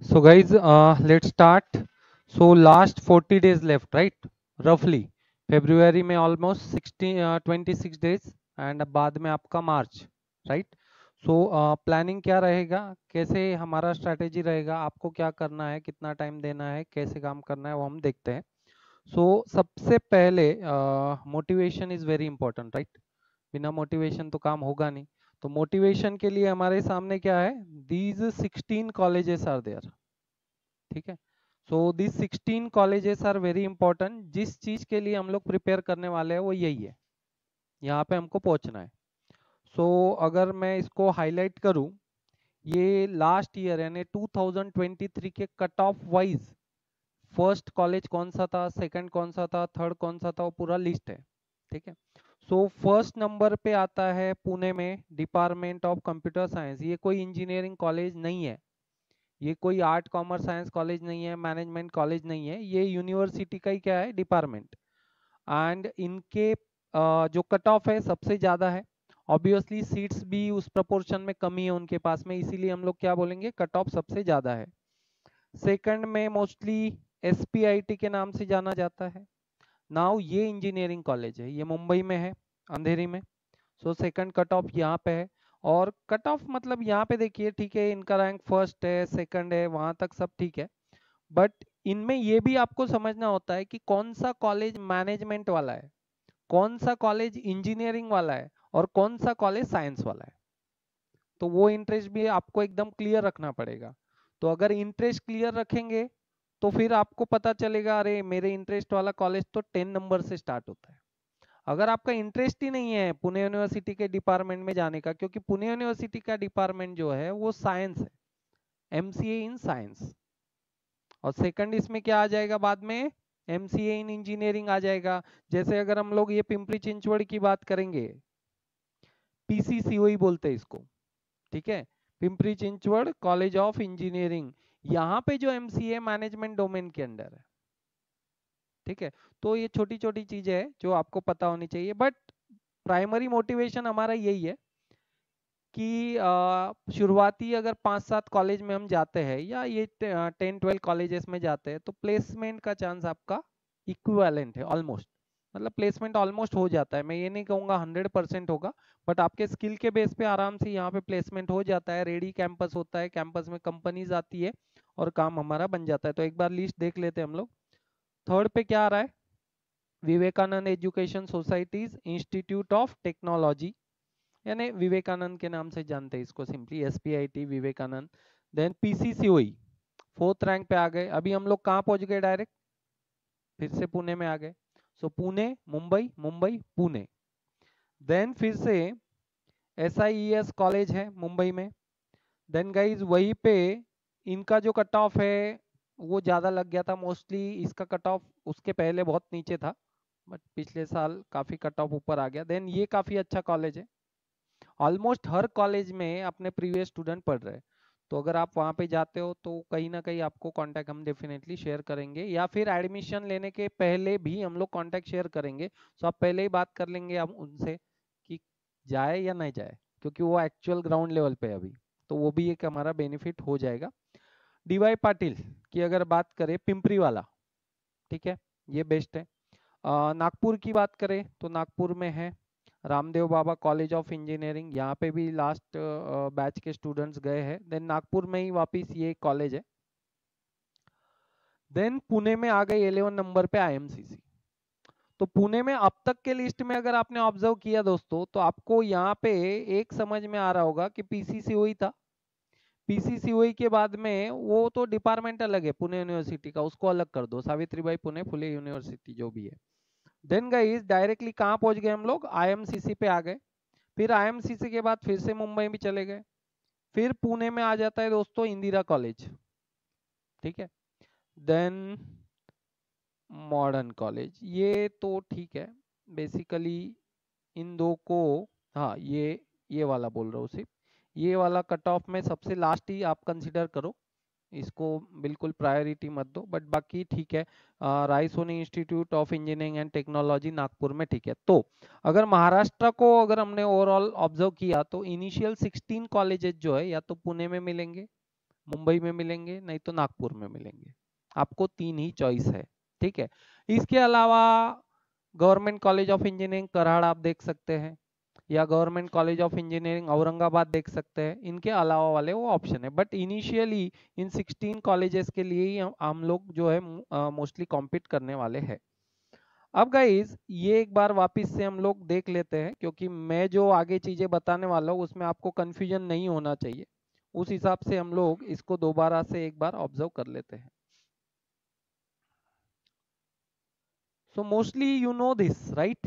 So guys, let's start. So last 40 days left, right? Roughly. February में almost 26 days and बाद में आपका मार्च, right? So planning क्या रहेगा, कैसे हमारा स्ट्रैटेजी रहेगा, आपको क्या करना है, कितना टाइम देना है, कैसे काम करना है, वो हम देखते हैं. So सबसे पहले motivation is very important, right? बिना मोटिवेशन तो काम होगा नहीं. तो मोटिवेशन के लिए हमारे सामने क्या है, दीज 16 कॉलेजेस आर देयर. ठीक है. So this 16 colleges are very important. जिस चीज के लिए हम लोग प्रिपेयर करने वाले हैं वो यही है, यहाँ पे हमको पहुंचना है. सो अगर मैं इसको हाईलाइट करूं, ये लास्ट ईयर यानी 2023 के cut off wise first college कौन सा था, सेकंड कौन सा था, थर्ड कौन सा था, वो पूरा लिस्ट है. ठीक है. सो फर्स्ट नंबर पे आता है पुणे में डिपार्टमेंट ऑफ कंप्यूटर साइंस. ये कोई इंजीनियरिंग कॉलेज नहीं है, ये कोई आर्ट कॉमर्स साइंस कॉलेज नहीं है, मैनेजमेंट कॉलेज नहीं है, ये यूनिवर्सिटी का ही क्या है, डिपार्टमेंट. एंड इनके जो कट ऑफ है सबसे ज़्यादा है. ऑब्वियसली सीट्स भी उस प्रपोर्शन में कमी है उनके पास में, इसीलिए हम लोग क्या बोलेंगे, कट ऑफ सबसे ज़्यादा है. सेकंड में मोस्टली एसपीआईटी के नाम से जाना जाता है. नाउ ये इंजीनियरिंग कॉलेज है, ये मुंबई में है, अंधेरी में. सो सेकंड कट ऑफ यहाँ पे है. और कट ऑफ मतलब यहाँ पे देखिए, ठीक है, इनका रैंक फर्स्ट है, सेकंड है, वहां तक सब ठीक है. बट इनमें ये भी आपको समझना होता है कि कौन सा कॉलेज मैनेजमेंट वाला है, कौन सा कॉलेज इंजीनियरिंग वाला है, और कौन सा कॉलेज साइंस वाला है. तो वो इंटरेस्ट भी आपको एकदम क्लियर रखना पड़ेगा. तो अगर इंटरेस्ट क्लियर रखेंगे तो फिर आपको पता चलेगा, अरे मेरे इंटरेस्ट वाला कॉलेज तो 10 नंबर से स्टार्ट होता है. अगर आपका इंटरेस्ट ही नहीं है पुणे यूनिवर्सिटी के डिपार्टमेंट में जाने का, क्योंकि पुणे यूनिवर्सिटी का डिपार्टमेंट जो है वो साइंस है, एमसीए इन साइंस. और सेकंड इसमें क्या आ जाएगा बाद में, एमसीए इन इंजीनियरिंग आ जाएगा. जैसे अगर हम लोग ये पिंपरी चिंचवड़ की बात करेंगे, पीसीसीओई बोलते हैं इसको. ठीक है, Pimpri Chinchwad college of engineering. यहाँ पे जो एमसीए मैनेजमेंट डोमेन के अंडर है. ठीक है. तो ये छोटी छोटी चीजें है जो आपको पता होनी चाहिए. बट प्राइमरी मोटिवेशन हमारा यही है कि शुरुआती अगर 5-7 कॉलेज में हम जाते हैं, या ये 10-12 कॉलेजेस में जाते हैं, तो प्लेसमेंट का चांस आपका इक्विवेलेंट है ऑलमोस्ट. मतलब प्लेसमेंट ऑलमोस्ट हो जाता है. मैं ये नहीं कहूँगा 100% होगा, बट आपके स्किल के बेस पे आराम से यहाँ पे प्लेसमेंट हो जाता है. रेडी कैंपस होता है, कैंपस में कंपनीज आती है और काम हमारा बन जाता है. तो एक बार लिस्ट देख लेते हैं हम लोग. थर्ड पे क्या आ रहा है, Vivekananda education societies institute of technology, यानी विवेकानंद के नाम से जानते हैं इसको simply, SPIT Vivekananda. Then PCCOE fourth rank पे आ गए. अभी हम लोग कहाँ पहुंच गए, डायरेक्ट फिर से पुणे में आ गए. सो पुणे मुंबई, मुंबई पुणे. देन फिर से एसआईईएस कॉलेज है मुंबई में. देन गाइज वहीं पे इनका जो कट ऑफ है वो ज़्यादा लग गया था. मोस्टली इसका कट ऑफ उसके पहले बहुत नीचे था, बट पिछले साल काफ़ी कट ऑफ ऊपर आ गया. देन ये काफ़ी अच्छा कॉलेज है, ऑलमोस्ट हर कॉलेज में अपने प्रीवियस स्टूडेंट पढ़ रहे हैं. तो अगर आप वहाँ पे जाते हो तो कहीं ना कहीं आपको कांटेक्ट हम डेफिनेटली शेयर करेंगे, या फिर एडमिशन लेने के पहले भी हम लोग कांटेक्ट शेयर करेंगे. सो आप पहले ही बात कर लेंगे हम उनसे कि जाए या नहीं जाए, क्योंकि वो एक्चुअल ग्राउंड लेवल पे है अभी. तो वो भी एक हमारा बेनिफिट हो जाएगा. डीवाई पाटिल की अगर बात करें, पिंपरी वाला, ठीक है, ये बेस्ट है. नागपुर की बात करें तो नागपुर में है Ramdev Baba college of engineering. यहाँ पे भी लास्ट बैच के स्टूडेंट्स गए हैं. देन नागपुर में ही वापस ये कॉलेज है. देन पुणे में आ गए 11 नंबर पे आईएमसीसी. तो पुणे में अब तक के लिस्ट में अगर आपने ऑब्जर्व किया दोस्तों, तो आपको यहाँ पे एक समझ में आ रहा होगा कि पीसीसीओई था. पीसीसीओई के बाद में वो तो डिपार्टमेंट अलग है पुणे यूनिवर्सिटी का, उसको अलग कर दो, सावित्रीबाई पुणे फुले यूनिवर्सिटी जो भी है. देन गाइस डायरेक्टली कहाँ पहुंच गए हम लोग, आईएमसीसी पे आ गए. फिर आईएमसीसी के बाद फिर से मुंबई में चले गए. फिर पुणे में आ जाता है दोस्तों इंदिरा कॉलेज. ठीक है. देन मॉडर्न कॉलेज, ये तो ठीक है बेसिकली. इन दो को, हाँ ये वाला बोल रहा हूँ सिर्फ, ये वाला कट ऑफ में सबसे लास्ट ही आप कंसिडर करो, इसको बिल्कुल प्रायोरिटी मत दो. बट बाकी ठीक है. Raisoni institute of engineering and technology Nagpur में, ठीक है. तो अगर महाराष्ट्र को अगर हमने ओवरऑल ऑब्जर्व किया तो इनिशियल 16 कॉलेजेस जो है या तो पुणे में मिलेंगे, मुंबई में मिलेंगे, नहीं तो नागपुर में मिलेंगे। आपको 3 ही चॉइस है, ठीक है। इसके अलावा government college of engineering Karad आप देख सकते हैं, या government college of engineering Aurangabad देख सकते हैं। इनके अलावा वाले वो ऑप्शन है, बट इनिशियली इन 16 कॉलेजेस के लिए ही हम लोग जो है मोस्टली कॉम्पीट करने वाले हैं। अब गाइज ये एक बार वापस से हम लोग देख लेते हैं, क्योंकि मैं जो आगे चीजें बताने वाला हूँ उसमें आपको कंफ्यूजन नहीं होना चाहिए, उस हिसाब से हम लोग इसको दोबारा से एक बार ऑब्जर्व कर लेते हैं। So mostly you know this right.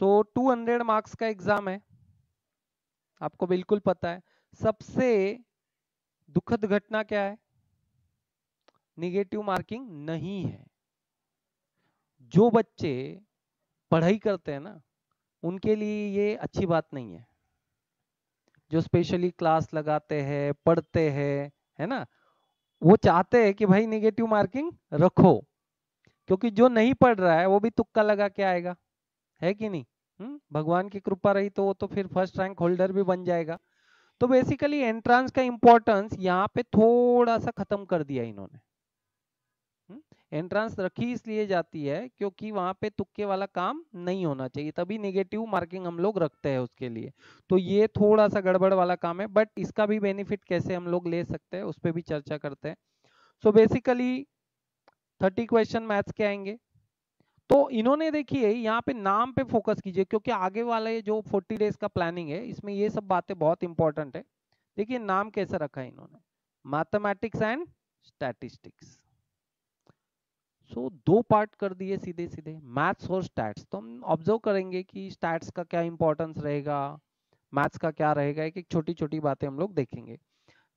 So 200 marks का एग्जाम है, आपको बिल्कुल पता है। सबसे दुखद घटना क्या है? निगेटिव मार्किंग नहीं है। जो बच्चे पढ़ाई करते हैं ना, उनके लिए ये अच्छी बात नहीं है। जो स्पेशली क्लास लगाते हैं, पढ़ते हैं, है ना, वो चाहते हैं कि भाई निगेटिव मार्किंग रखो, क्योंकि जो नहीं पढ़ रहा है वो भी तुक्का लगा के आएगा, है कि नहीं? भगवान की कृपा रही तो वो तो फिर फर्स्ट रैंक होल्डर भी बन जाएगा। तो बेसिकली एंट्रेंस का इंपॉर्टेंस यहाँ पे थोड़ा सा खत्म कर दिया इन्होंने। एंट्रेंस रखी इसलिए जाती है क्योंकि वहां पे तुक्के वाला काम नहीं होना चाहिए, तभी नेगेटिव मार्किंग हम लोग रखते हैं उसके लिए। तो ये थोड़ा सा गड़बड़ वाला काम है, बट इसका भी बेनिफिट कैसे हम लोग ले सकते हैं उस पर भी चर्चा करते हैं। सो बेसिकली 30 क्वेश्चन मैथ्स के आएंगे। तो इन्होंने देखिए यहाँ पे नाम पे फोकस कीजिए, क्योंकि आगे वाले जो 40 डेज का प्लानिंग है इसमें ये सब बातें बहुत इंपॉर्टेंट है। देखिए नाम कैसे रखा है इन्होंने, मैथमेटिक्स एंड स्टैटिस्टिक्स। सो दो पार्ट कर दिए सीधे सीधे, मैथ्स और स्टैट्स। तो हम ऑब्जर्व करेंगे कि स्टैट्स का क्या इंपॉर्टेंस रहेगा, मैथ्स का क्या रहेगा, एक एक छोटी छोटी बातें हम लोग देखेंगे।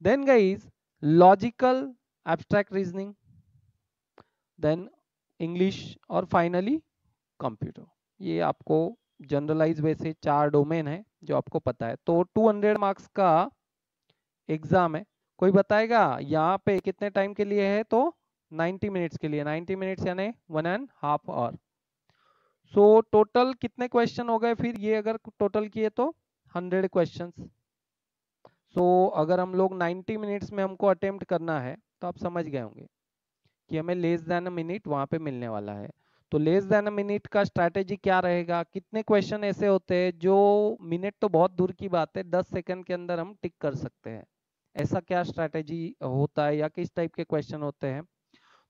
Then guys logical abstract reasoning, then English, और फाइनली कंप्यूटर। ये आपको जनरलाइज वैसे 4 डोमेन है जो आपको पता है। तो 200 मार्क्स का एग्जाम है। कोई बताएगा यहाँ पे कितने टाइम के लिए है? तो 90 मिनट्स के लिए। 90 मिनट्स यानी 1.5 आवर। सो टोटल कितने क्वेश्चन हो गए फिर? ये अगर टोटल किए तो 100 क्वेश्चंस। सो अगर हम लोग 90 मिनट्स में हमको अटेम्प्ट करना है तो आप समझ गए होंगे कि हमें लेस देन अ मिनट वहां पे मिलने वाला है। तो लेस देन अ मिनट का स्ट्रैटेजी क्या रहेगा? कितने क्वेश्चन ऐसे होते हैं जो मिनट तो बहुत दूर की बात है, 10 सेकंड के अंदर हम टिक कर सकते हैं? ऐसा क्या स्ट्रैटेजी होता है या किस टाइप के क्वेश्चन होते हैं?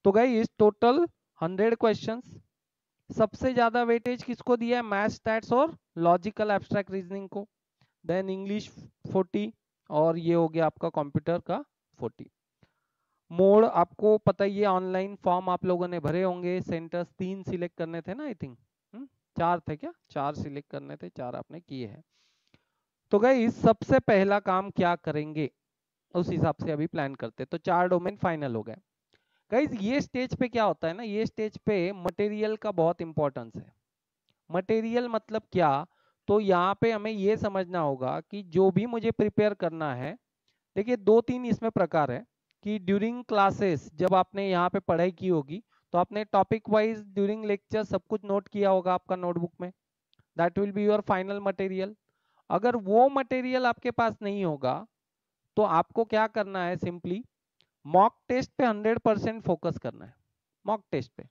तो गाइस टोटल 100 क्वेश्चंस। सबसे ज्यादा वेटेज किसको दिया है? मैथ, स्टैट्स और लॉजिकल एब्स्ट्रैक्ट रीजनिंग को। देन इंग्लिश 40, और ये हो गया आपका कंप्यूटर का 40। मोड आपको पता ही है, ऑनलाइन फॉर्म आप लोगों ने भरे होंगे। सेंटर्स 3 सिलेक्ट करने थे ना, आई थिंक 4 थे क्या? 4 सिलेक्ट करने थे, 4 आपने किए हैं। तो गाइस सबसे पहला काम क्या करेंगे उस हिसाब से अभी प्लान करते हैं। तो 4 डोमेन फाइनल हो गए। गाइस ये स्टेज पे क्या होता है ना, ये स्टेज पे मटेरियल का बहुत इंपॉर्टेंस है। मटेरियल मतलब क्या? तो यहाँ पे हमें ये समझना होगा कि जो भी मुझे प्रिपेयर करना है, देखिए 2-3 इसमें प्रकार है कि ड्यूरिंग क्लासेस जब आपने यहाँ पे पढ़ाई की होगी तो आपने टॉपिक वाइज ड्यूरिंग लेक्चर सब कुछ नोट किया होगा आपका नोटबुक में, that will be your final material. अगर वो मटेरियल आपके पास नहीं होगा तो आपको क्या करना है? सिंपली मॉक टेस्ट पे 100% फोकस करना है। मॉक टेस्ट पे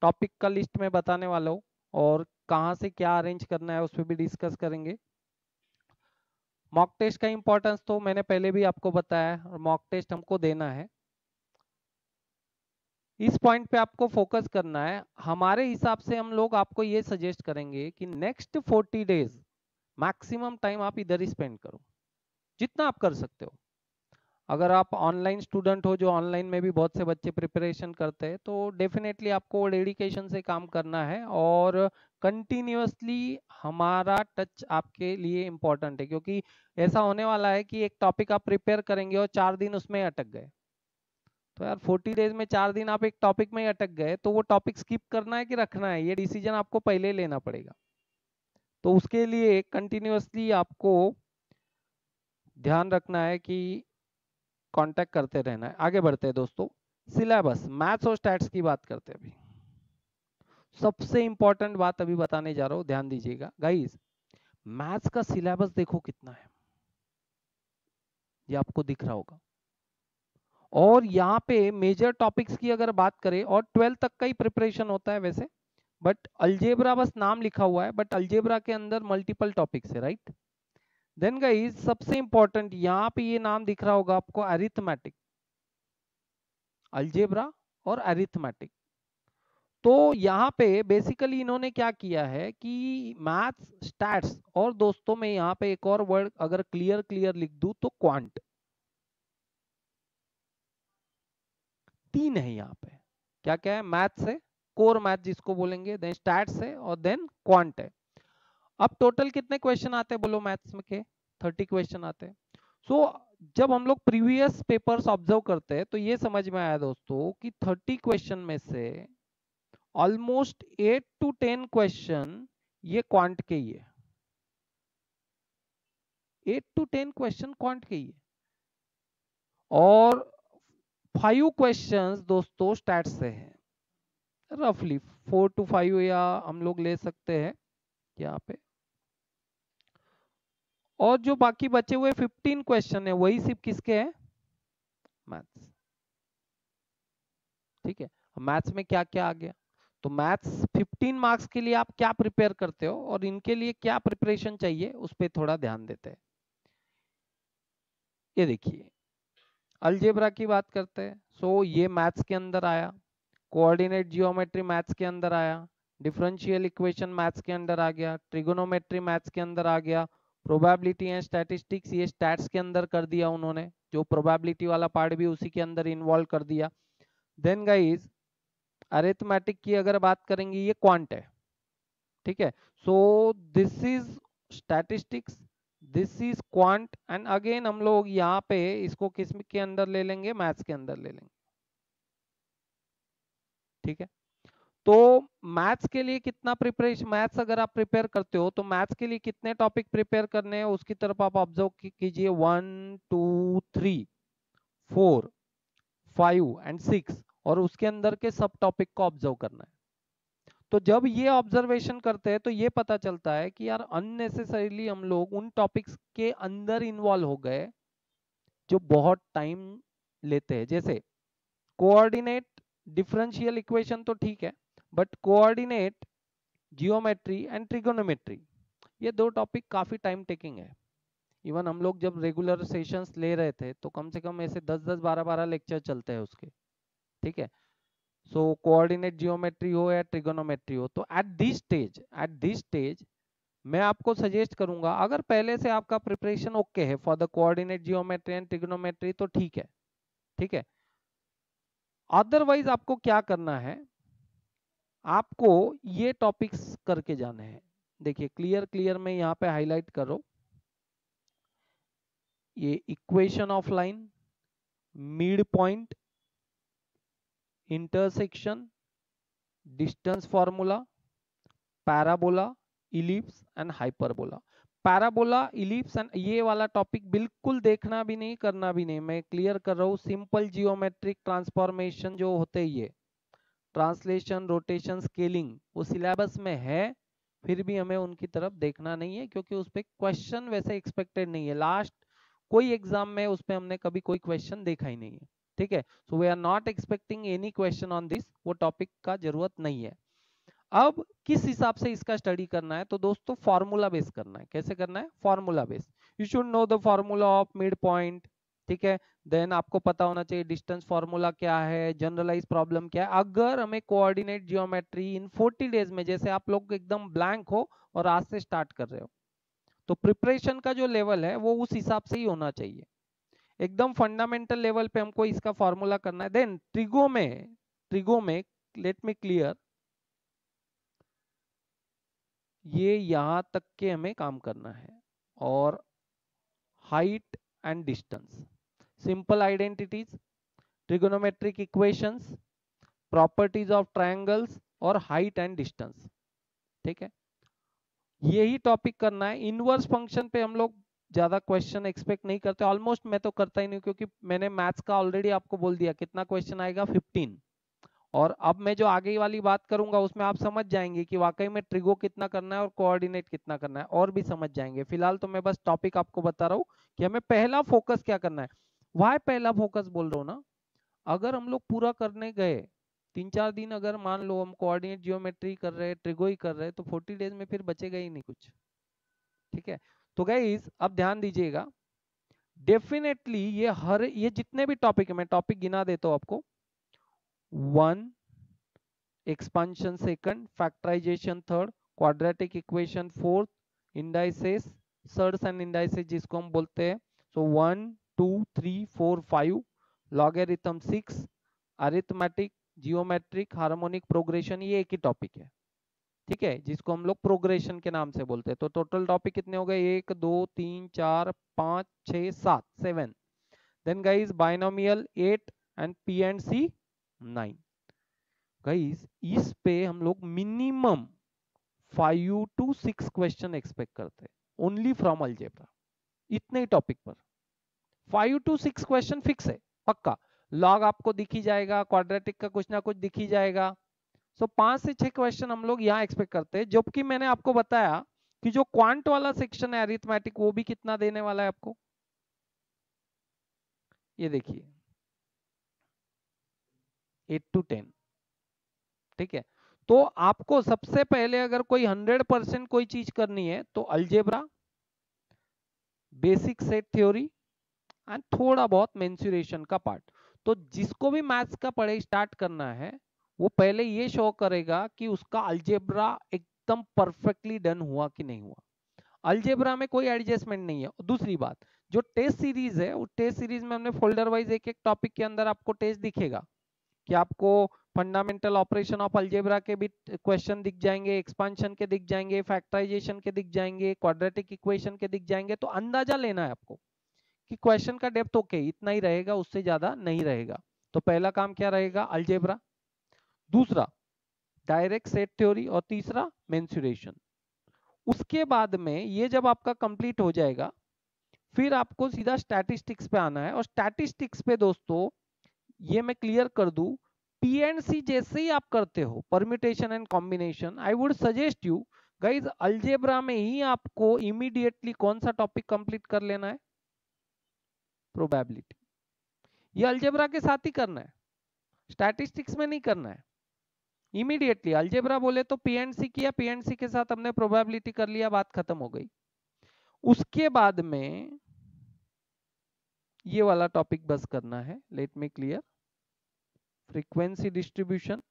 टॉपिक का लिस्ट में बताने वाला हूँ, और कहाँ से क्या अरेंज करना है उस पर भी डिस्कस करेंगे। मॉक टेस्ट का इंपॉर्टेंस तो मैंने पहले भी आपको बताया, और मॉक टेस्ट हमको देना है। इस पॉइंट पे आपको फोकस करना है। हमारे हिसाब से हम लोग आपको ये सजेस्ट करेंगे कि नेक्स्ट 40 डेज मैक्सिमम टाइम आप इधर ही स्पेंड करो, जितना आप कर सकते हो। अगर आप ऑनलाइन स्टूडेंट हो, जो ऑनलाइन में भी बहुत से बच्चे प्रिपरेशन करते हैं, तो डेफिनेटली आपको डेडिकेशन से काम करना है, और कंटिन्यूअसली हमारा टच आपके लिए इम्पोर्टेंट है। क्योंकि ऐसा होने वाला है कि एक टॉपिक आप प्रिपेयर करेंगे और 4 दिन उसमें अटक गए, तो यार 40 डेज में 4 दिन आप एक टॉपिक में ही अटक गए, तो वो टॉपिक स्किप करना है कि रखना है, ये डिसीजन आपको पहले लेना पड़ेगा। तो उसके लिए कंटिन्यूअसली आपको ध्यान रखना है कि कांटेक्ट करते रहना है। आगे बढ़ते हैं दोस्तों, सिलेबस मैथ्स और स्टैट्स की बात करते हैं अभी। सबसे इंपॉर्टेंट बात अभी बताने जा रहा हूं, ध्यान दीजिएगा गाइस। मैथ्स का सिलेबस देखो कितना है, ये आपको दिख रहा होगा। और यहाँ पे मेजर टॉपिक्स की अगर बात करें, और 12 तक का ही प्रिपरेशन होता है वैसे, बट अलजेब्रा बस नाम लिखा हुआ है, बट अलजेब्रा के अंदर मल्टीपल टॉपिक्स है, राइट। देन गाइस सबसे इंपॉर्टेंट यहाँ पे ये नाम दिख रहा होगा आपको, अरिथमेटिक, अलजेब्रा और अरिथमेटिक। तो यहाँ पे बेसिकली इन्होंने क्या किया है कि मैथ्स, स्टैट्स, और दोस्तों में यहाँ पे एक और वर्ड अगर क्लियर क्लियर लिख दूं तो क्वांट, तीन है यहाँ पे। क्या क्या है? मैथ्स है, कोर मैथ जिसको बोलेंगे, देन स्टैट्स है, और देन क्वांट है। अब टोटल कितने क्वेश्चन आते हैं बोलो मैथ्स में के? 30 क्वेश्चन आते हैं। सो जब हम लोग प्रीवियस पेपर्स ऑब्जर्व करते हैं तो ये समझ में आया दोस्तों कि 30 क्वेश्चन में से ऑलमोस्ट 8 to 10 क्वेश्चन ये क्वांट के ही है। 8 to 10 क्वेश्चन क्वांट के ही है, और 5 क्वेश्चंस दोस्तों स्टैट्स से है। रफली 4 to 5 या हम लोग ले सकते हैं यहाँ पे, और जो बाकी बचे हुए 15 क्वेश्चन है वही सिर्फ किसके हैं? मैथ्स। ठीक है, मैथ्स में क्या क्या आ गया? तो मैथ्स 15 मार्क्स के लिए आप क्या प्रिपेयर करते हो और इनके लिए क्या प्रिपरेशन चाहिए उस पर थोड़ा ध्यान देते हैं। ये देखिए, अलजेब्रा की बात करते हैं। सो ये मैथ्स के अंदर आया, कोऑर्डिनेट जियोमेट्री मैथ्स के अंदर आया, डिफरेंशियल इक्वेशन मैथ्स के अंदर आ गया, ट्रिगोनोमेट्री मैथ्स के अंदर आ गया, प्रोबेबिलिटी एंड स्टैटिस्टिक्स ये स्टैट्स के अंदर कर दिया उन्होंने, जो प्रोबेबिलिटी वाला पार्ट भी उसी के अंदर इन्वॉल्व कर दिया। देन गाइस अरिथमेटिक की अगर बात करेंगे ये क्वांट है, ठीक है। So this is statistics, this is quant, and again हम लोग यहाँ पे इसको किस के अंदर ले लेंगे? मैथ्स के अंदर ले लेंगे, ठीक है। तो मैथ्स के लिए कितना प्रिपरेशन, मैथ्स अगर आप प्रिपेयर करते हो तो मैथ्स के लिए कितने टॉपिक प्रिपेयर करने हैं उसकी तरफ आप ऑब्जर्व कीजिए। 1 2 3 4 5 एंड 6, और उसके अंदर के सब टॉपिक को ऑब्जर्व करना है। तो जब ये ऑब्जर्वेशन करते हैं तो ये पता चलता है कि यार अननेसेसरीली हम लोग उन टॉपिक्स के अंदर इन्वॉल्व हो गए जो बहुत टाइम लेते हैं। जैसे कोऑर्डिनेट डिफरेंशियल इक्वेशन तो ठीक है, but coordinate geometry and trigonometry ये दो टॉपिक काफी टाइम टेकिंग है। इवन हम लोग जब रेगुलर सेशंस ले रहे थे तो कम से कम ऐसे 10-10 12-12 लेक्चर चलते हैं उसके, ठीक है। सो कोऑर्डिनेट जियोमेट्री हो या ट्रिगोनोमेट्री हो, तो एट दिस स्टेज मैं आपको सजेस्ट करूंगा, अगर पहले से आपका प्रिपरेशन ओके है for the coordinate geometry and trigonometry तो ठीक है, ठीक है। अदरवाइज आपको क्या करना है, आपको ये टॉपिक्स करके जाने हैं। देखिए क्लियर क्लियर मैं यहाँ पे हाईलाइट कर रहा हूं, ये equation of line, mid point, intersection, distance formula, parabola, ellipse and hyperbola. Parabola, ellipse and ये वाला टॉपिक बिल्कुल देखना भी नहीं, करना भी नहीं, मैं क्लियर कर रहा हूँ। सिंपल जियोमेट्रिक ट्रांसफॉर्मेशन जो होते ही है, ट्रांसलेशन, रोटेशन, स्केलिंग वो सिलेबस में है, फिर भी हमें उनकी तरफ देखना नहीं है क्योंकि उस पर क्वेश्चन वैसे एक्सपेक्टेड नहीं है। लास्ट कोई एग्जाम में उस पर हमने कभी कोई क्वेश्चन देखा ही नहीं है, ठीक है। So we are not expecting any question on this, वो टॉपिक का जरूरत नहीं है। अब किस हिसाब से इसका स्टडी करना है, तो दोस्तों फॉर्मूला बेस करना है। कैसे करना है? Formula base. You should know the formula of mid point, ठीक है। देन आपको पता होना चाहिए डिस्टेंस फॉर्मूला क्या है, जनरलाइज प्रॉब्लम क्या है। अगर हमें कोऑर्डिनेट जियोमेट्री इन 40 डेज में, जैसे आप लोग एकदम ब्लैंक हो और आज से स्टार्ट कर रहे हो, तो प्रिपरेशन का जो लेवल है वो उस हिसाब से ही होना चाहिए। एकदम फंडामेंटल लेवल पे हमको इसका फॉर्मूला करना है। देन ट्रिगो में लेट मी क्लियर, ये यहां तक के हमें काम करना है। और height and distance, simple identities, trigonometric equations, properties of triangles और हाइट एंड डिस्टेंस, ठीक है। यही टॉपिक करना है। इनवर्स फंक्शन पे हम लोग ज्यादा क्वेश्चन एक्सपेक्ट नहीं करते, ऑलमोस्ट मैं तो करता ही नहीं, क्योंकि मैंने मैथ्स का ऑलरेडी आपको बोल दिया कितना क्वेश्चन आएगा, 15। और अब मैं जो आगे वाली बात करूंगा उसमें आप समझ जाएंगे कि वाकई में ट्रिगो कितना करना है और कोऑर्डिनेट कितना करना है, और भी समझ जाएंगे। फिलहाल तो मैं बस टॉपिक आपको बता रहा हूँ कि हमें पहला फोकस क्या करना है। वाई पहला फोकस बोल रहा हूँ ना, अगर हम लोग पूरा करने गए 3-4 दिन, अगर मान लो हम कोऑर्डिनेट जियोमेट्री कर रहे हैं, ट्रिगोई कर रहे हैं, तो 40 डेज में फिर बचेगा ही नहीं कुछ। ठीक है, तो गाइस अब ध्यान दीजिएगा, डेफिनेटली ये जितने भी टॉपिक है, मैं टॉपिक गिना देता हूं आपको। 1 expansion second, factorisation third, quadratic equation fourth, indices, surds and indices जिसको हम बोलते हैं। सो 1 2 3 4 5, logarithm 6, arithmetic, geometric, harmonic progression, ये एक ही टॉपिक है। ठीक है, जिसको हम लोग प्रोग्रेशन के नाम से बोलते हैं। तो टोटल टॉपिक कितने हो गए? 1 2 3 4 5 6 7, 7। Then guys binomial 8 and P and C 9। Guys इस पे हम लोग मिनिमम 5 to 6 क्वेश्चन एक्सपेक्ट करते हैं ओनली फ्रॉम अलजेब्रा, इतने ही टॉपिक पर 5 to 6 क्वेश्चन फिक्स है, पक्का। लॉग आपको दिख ही जाएगा, क्वाड्रेटिक का कुछ ना कुछ दिख ही जाएगा। सो 5 से 6 क्वेश्चन हम लोग यहाँ एक्सपेक्ट करते हैं। जबकि मैंने आपको बताया कि जो क्वांट वाला सेक्शन है अरिथमेटिक, वो भी कितना देने वाला है आपको, ये देखिए 8 to 10। ठीक है, तो आपको सबसे पहले अगर कोई 100% कोई चीज करनी है तो algebra, basic set theory and थोड़ा बहुत मेंसुरेशन का पार्ट। तो जिसको भी मैथ्स का पढ़ाई स्टार्ट करना है, वो पहले ये शो करेगा कि उसका अलजेब्रा एकदम परफेक्टली डन हुआ कि नहीं हुआ। अलजेब्रा में कोई एडजस्टमेंट नहीं है। दूसरी बात, जो टेस्ट सीरीज है, उस टेस्ट सीरीज में हमने फोल्डर वाइज एक एक टॉपिक के अंदर आपको टेस्ट दिखेगा कि आपको फंडामेंटल ऑपरेशन ऑफ अलजेब्रा के भी क्वेश्चन दिख जाएंगे, एक्सपांशन के दिख जाएंगे, फैक्टराइजेशन के दिख जाएंगे, क्वाड्रेटिक इक्वेशन के दिख जाएंगे। तो अंदाजा लेना है आपको कि क्वेश्चन का डेप्थ ओके इतना ही रहेगा, उससे ज्यादा नहीं रहेगा। तो पहला काम क्या रहेगा? अलजेब्रा, दूसरा डायरेक्ट सेट थ्योरी, और तीसरा मेंसुरेशन। उसके बाद में ये जब आपका कंप्लीट हो जाएगा, फिर आपको सीधा स्टैटिस्टिक्स पे आना है। और स्टैटिस्टिक्स पे दोस्तों ये मैं क्लियर कर दूं, पीएनसी जैसे ही आप करते हो permutation and combination, I would suggest you guys algebra में ही आपको इमीडिएटली कौन सा टॉपिक कंप्लीट कर लेना है? प्रोबेबिलिटी। ये अलजेब्रा के साथ ही करना है, स्टैटिस्टिक्स में नहीं करना है। इमीडिएटली अलजेब्रा बोले तो पीएनसी किया, पीएनसी के साथ हमने प्रोबेबिलिटी कर लिया, बात खत्म हो गई। उसके बाद में ये वाला टॉपिक बस करना है। Late me clear, frequency distribution,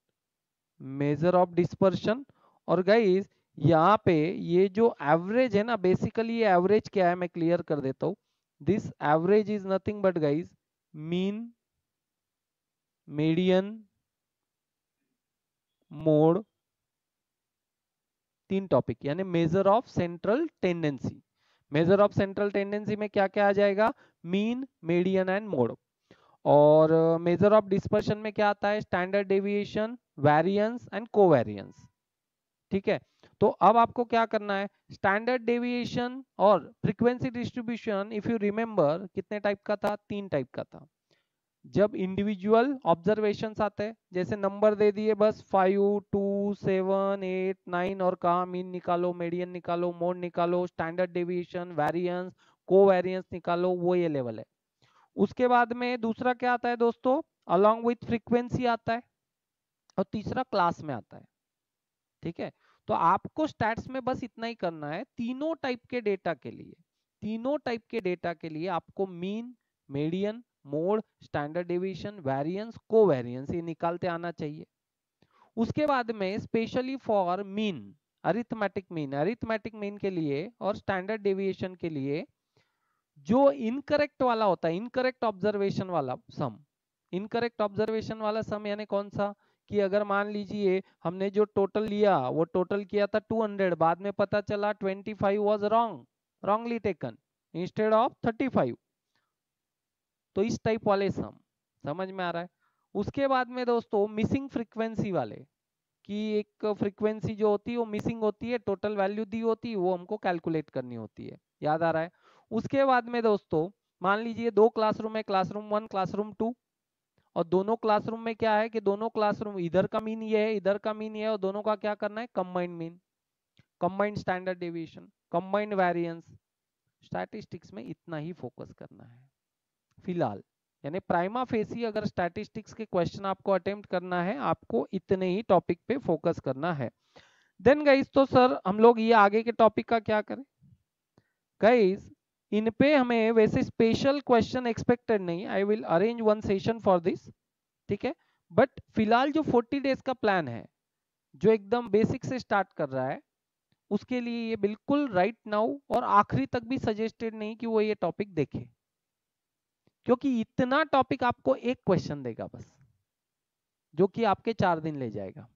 major of dispersion. और गाइस यहाँ पे ये जो एवरेज है ना, बेसिकली ये एवरेज क्या है मैं क्लियर कर देता हूँ। This average is nothing but guys mean, median, mode, 3 topic, यानी measure of central tendency. Measure of central tendency में क्या क्या आ जाएगा? Mean, median and mode. और मेजर ऑफ डिस्पर्शन में क्या आता है? Standard deviation, variance and covariance. ठीक है, तो अब आपको क्या करना है? स्टैंडर्ड डेविएशन और frequency distribution, if you remember कितने टाइप का था? 3 टाइप का था। जब इंडिविजुअल ऑब्जर्वेशंस आते हैं, जैसे नंबर दे दिए बस 5 2 7 8 9, और कहा मीन निकालो, मीडियन निकालो, मोड निकालो, स्टैंडर्ड डेविएशन, वेरिएंस, कोवेरिएंस निकालो, वो ये लेवल है। उसके बाद में दूसरा क्या आता है दोस्तों? अलोंग विथ फ्रीक्वेंसी आता है, और तीसरा क्लास में आता है। ठीक है, तो आपको स्टैट्स में बस इतना ही करना है। तीनों टाइप के डेटा के लिए, तीनों टाइप के डेटा के लिए आपको mean, median, mode, standard deviation, variance, covariance ये निकालते आना चाहिए। उसके बाद में specially for mean, arithmetic mean के लिए और स्टैंडर्ड डेविएशन के लिए जो इनकरेक्ट वाला होता है, इनकरेक्ट ऑब्जर्वेशन वाला सम, इनकरेक्ट ऑब्जर्वेशन वाला सम यानी कौन सा? कि अगर मान लीजिए हमने जो टोटल लिया वो टोटल किया था 200, बाद में पता चला 25 was wrongly taken instead of 35, तो इस टाइप वाले सम, समझ में आ रहा है? उसके बाद में दोस्तों मिसिंग फ्रीक्वेंसी वाले, कि एक फ्रीक्वेंसी जो होती है वो मिसिंग होती है, टोटल वैल्यू दी होती है, वो हमको कैलकुलेट करनी होती है। याद आ रहा है? उसके बाद में दोस्तों मान लीजिए 2 क्लासरूम है, क्लासरूम 1, क्लासरूम 2, और दोनों क्लासरूम में क्या है कि दोनों क्लासरूम इधर का मीन ये है, इधर का मीन ये है, और दोनों का क्या करना है? Combined mean, combined standard deviation, combined variance. Statistics में इतना ही फोकस करना है फिलहाल, यानी प्राइमा फेसी अगर स्टैटिस्टिक्स के क्वेश्चन आपको अटेम्प्ट करना है, आपको इतने ही टॉपिक पे फोकस करना है। देन गाइस, तो सर हम लोग ये आगे के टॉपिक का क्या करें गाइस? इन पे हमें वैसे स्पेशल क्वेश्चन एक्सपेक्टेड नहीं, I will arrange one session for this, ठीक है। बट फिलहाल जो 40 डेज का प्लान है, जो एकदम बेसिक से स्टार्ट कर रहा है, उसके लिए ये बिल्कुल राइट नाउ और आखिरी तक भी सजेस्टेड नहीं कि वो ये टॉपिक देखे, क्योंकि इतना टॉपिक आपको एक क्वेश्चन देगा बस, जो कि आपके 4 दिन ले जाएगा।